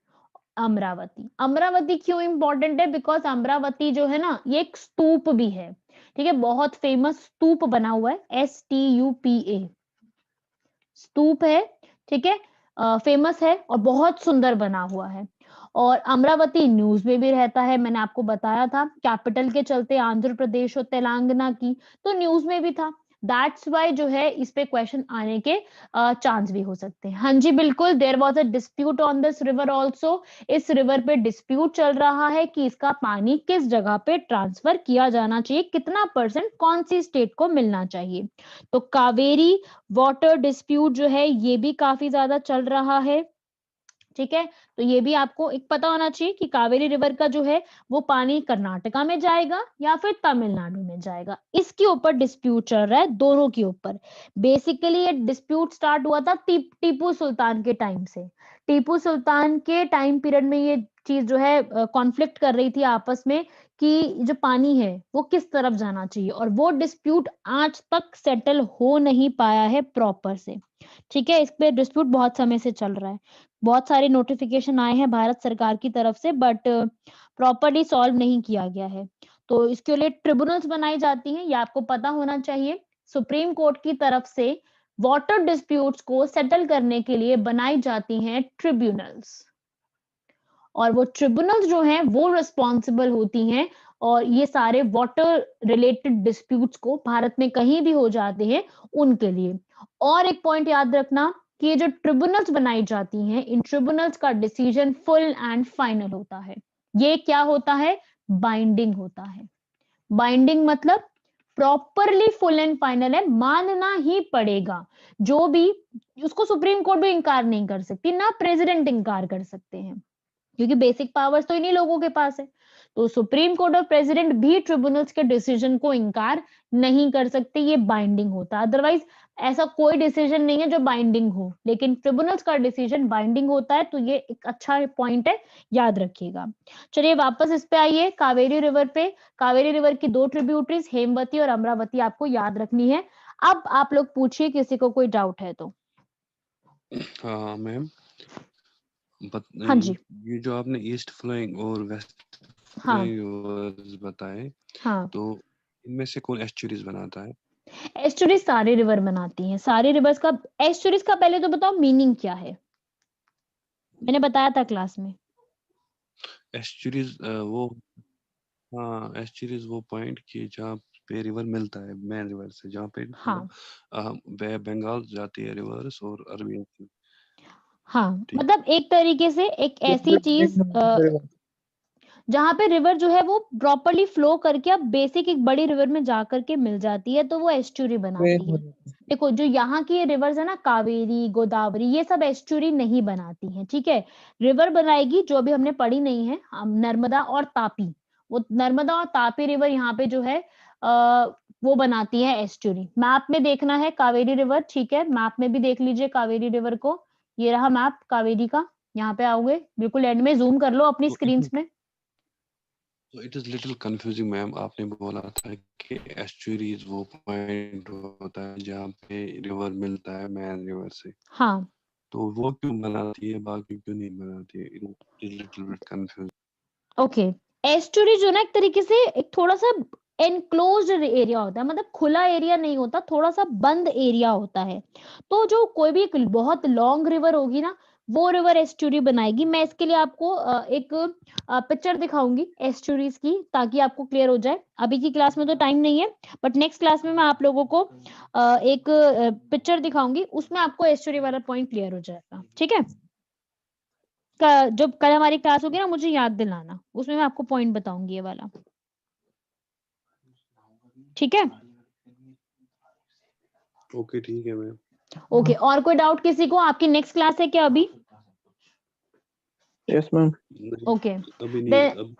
अमरावती। अमरावती क्यों इंपॉर्टेंट है? बिकॉज अमरावती जो है ना, ये एक स्तूप भी है। ठीक है, बहुत फेमस स्तूप बना हुआ है, STUPA स्तूप है। ठीक है, फेमस है और बहुत सुंदर बना हुआ है। और अमरावती न्यूज में भी रहता है, मैंने आपको बताया था, कैपिटल के चलते आंध्र प्रदेश और तेलंगाना की, तो न्यूज में भी था। दैट्स वाई जो है इस पे क्वेश्चन आने के चांस भी हो सकते हैं। हाँ जी बिल्कुल, there was a dispute on this river also. इस रिवर पे डिस्प्यूट चल रहा है कि इसका पानी किस जगह पे ट्रांसफर किया जाना चाहिए, कितना % कौन सी स्टेट को मिलना चाहिए। तो कावेरी वाटर डिस्प्यूट जो है ये भी काफी ज्यादा चल रहा है। ठीक है, तो ये भी आपको एक पता होना चाहिए कि कावेरी रिवर का जो है वो पानी कर्नाटका में जाएगा या फिर तमिलनाडु में जाएगा। इसके ऊपर डिस्प्यूट चल रहा है, दोनों के ऊपर। बेसिकली ये डिस्प्यूट स्टार्ट हुआ था टीपू सुल्तान के टाइम से। टीपू सुल्तान के टाइम पीरियड में ये चीज जो है कॉन्फ्लिक्ट कर रही थी आपस में कि जो पानी है वो किस तरफ जाना चाहिए, और वो डिस्प्यूट आज तक सेटल हो नहीं पाया है प्रॉपर से। ठीक है, इस पे डिस्प्यूट बहुत समय से चल रहा है, बहुत सारे नोटिफिकेशन आए हैं भारत सरकार की तरफ से, बट प्रॉपरली सॉल्व नहीं किया गया है। तो इसके लिए ट्रिब्यूनल्स बनाई जाती हैं, ये आपको पता होना चाहिए। सुप्रीम कोर्ट की तरफ से वाटर डिस्प्यूट्स को सेटल करने के लिए बनाई जाती हैं ट्रिब्यूनल्स, और वो ट्रिब्यूनल्स जो हैं वो रिस्पॉन्सिबल होती हैं, और ये सारे वाटर रिलेटेड डिस्प्यूट्स को भारत में कहीं भी हो जाते हैं उनके लिए। और एक पॉइंट याद रखना कि ये जो ट्रिब्यूनल्स बनाई जाती हैं, इन ट्रिब्यूनल्स का डिसीजन फुल एंड फाइनल होता है। ये क्या होता है? बाइंडिंग होता है। बाइंडिंग मतलब प्रॉपरली फुल एंड फाइनल है, मानना ही पड़ेगा। जो भी, उसको सुप्रीम कोर्ट भी इंकार नहीं कर सकती, ना प्रेसिडेंट इंकार कर सकते हैं, क्योंकि बेसिक पावर्स तो इन्हीं लोगों के पास है। तो सुप्रीम कोर्ट और प्रेसिडेंट भी ट्रिब्यूनल्स के डिसीजन को इंकार नहीं कर सकते, ये बाइंडिंग होता है। अदरवाइज ऐसा कोई डिसीजन नहीं है जो बाइंडिंग हो, लेकिन ट्रिब्यूनल्स का डिसीजन बाइंडिंग होता है। तो ये एक अच्छा पॉइंट है, याद रखिएगा। चलिए वापस इस पे आइए, कावेरी रिवर पे। कावेरी रिवर की दो ट्रिब्यूटरीज हेमवती और अमरावती आपको याद रखनी है। अब आप लोग पूछिए, किसी को कोई डाउट है तो। हाँ मैम, हाँ जी। ये जो आपने ईस्ट फ्लोइंग और वेस्ट हाँ फ्लोइंग बताए, हाँ, तो इनमें से कौन एस्चुरीज बनाता है? एस्चुरीज सारे रिवर बनाती हैं, सारे रिवर्स का। एस्चुरीज का पहले तो बताओ मीनिंग क्या है, मैंने बताया था क्लास में। एस्चुरीज वो, हाँ एस्चुरीज वो पॉइंट कि जहाँ पे रिवर मिलता है मेन रिवर से, जहाँ पे हाँ बंगाल जाती है रिवर्स और अरबियन सी। हाँ, ठीक। मतलब एक तरीके से एक ऐसी चीज जहाँ पे रिवर जो है वो प्रॉपरली फ्लो करके अब बेसिक एक बड़ी रिवर में जा करके मिल जाती है, तो वो एस्चुरी बनाती है। देखो जो यहाँ की रिवर्स है ना, कावेरी, गोदावरी, ये सब एस्चुरी नहीं बनाती हैं। ठीक है, रिवर बनाएगी जो अभी हमने पढ़ी नहीं है, नर्मदा और तापी। वो नर्मदा और तापी रिवर यहाँ पे जो है वो बनाती है एस्चुरी। मैप में देखना है कावेरी रिवर, ठीक है, मैप में भी देख लीजिए कावेरी रिवर को। ये रहा मैप कावेरी का, यहाँ पे आओगे बिल्कुल एंड में, जूम कर लो अपनी स्क्रीन में। तो it is little confusing ma'am, आपने बोला था कि एस्चुरीज वो पॉइंट होता है जहाँ पे रिवर मिलता है मेन रिवर से। हाँ, तो वो क्यों बनाती है, बाकी क्यों नहीं बनाती है? It is little bit confusing. Okay. Estuary जो ना एक तरीके से एक थोड़ा सा एनक्लोज्ड एरिया होता है, मतलब खुला एरिया नहीं होता, थोड़ा सा बंद एरिया होता है। तो जो कोई भी एक बहुत लॉन्ग रिवर होगी ना, वो रिवर एस्चुरी बनाएगी। मैं इसके लिए आपको एक पिक्चर दिखाऊंगी एस्चुरीज की, ताकि आपको क्लियर हो जाए। अभी की क्लास में तो टाइम नहीं है, बट नेक्स्ट क्लास में मैं आप लोगों को एक पिक्चर दिखाऊंगी, उसमें आपको एस्चुरी वाला पॉइंट क्लियर हो जाएगा। ठीक है, जब कल हमारी क्लास होगी ना, मुझे याद दिलाना, उसमें मैं आपको पॉइंट बताऊंगी ये वाला। ठीक है, ओके ठीक है मैम। ओके। और कोई डाउट किसी को? आपकी नेक्स्ट क्लास है क्या अभी? Yes ma'am. ओके, अभी नहीं, अब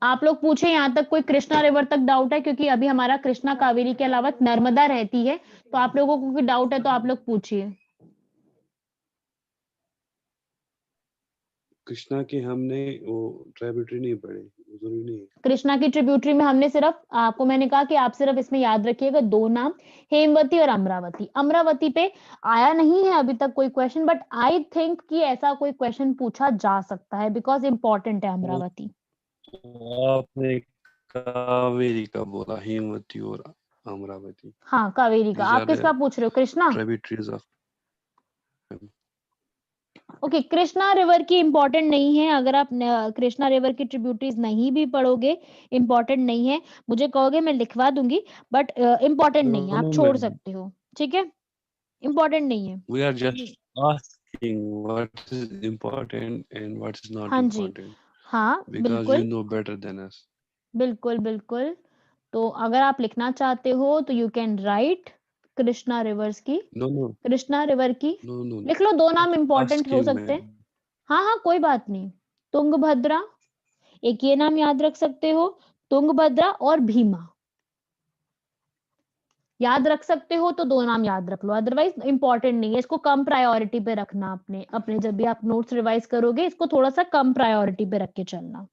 आप लोग पूछे यहाँ तक। कोई कृष्णा रिवर तक डाउट है? क्योंकि अभी हमारा कृष्णा कावेरी के अलावा नर्मदा रहती है, तो आप लोगों को कोई डाउट है तो आप लोग पूछिए। कृष्णा की हमने वो ट्रिब्यूटरी नहीं पढ़ी, जरूरी नहीं है। कृष्णा की ट्रिब्यूटरी में हमने सिर्फ, आपको मैंने कहा कि आप सिर्फ इसमें याद रखिएगा दो नाम, हेमवती और अमरावती। अमरावती पे आया नहीं है अभी तक कोई क्वेश्चन, बट आई थिंक कि ऐसा कोई क्वेश्चन पूछा जा सकता है, बिकॉज इम्पोर्टेंट है अमरावती। आपने कावेरी का बोला, हेमवती और अमरावती। हाँ कावेरी का। आप किसका पूछ रहे हो? Krishna? Tributaries of. Okay, Krishna river की इंपॉर्टेंट नहीं है। अगर आप कृष्णा रिवर की ट्रिब्यूटरीज नहीं भी पढ़ोगे, इंपॉर्टेंट नहीं है। मुझे कहोगे मैं लिखवा दूंगी, बट इंपॉर्टेंट नहीं है, आप छोड़ सकते हो। ठीक है, इंपॉर्टेंट नहीं है। We are just asking what is important and what is not हाँ जी, important, हाँ because you बिल्कुल know better than us. बिल्कुल बिल्कुल। तो अगर आप लिखना चाहते हो तो you can write Krishna reverse की, No, कृष्णा रिवर की no. लिख लो। दो नाम इंपॉर्टेंट हो Asking, सकते हैं। ma'am. हाँ हाँ कोई बात नहीं, तुंगभद्रा, एक ये नाम याद रख सकते हो, तुंगभद्रा और भीमा याद रख सकते हो तो 2 नाम याद रख लो, अदरवाइज इंपॉर्टेंट नहीं है, इसको कम प्रायोरिटी पे रखना अपने अपने जब भी आप नोट्स रिवाइज करोगे इसको थोड़ा सा कम प्रायोरिटी पे रख के चलना।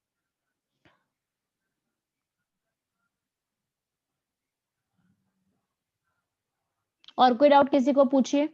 और कोई डाउट किसी को पूछिए।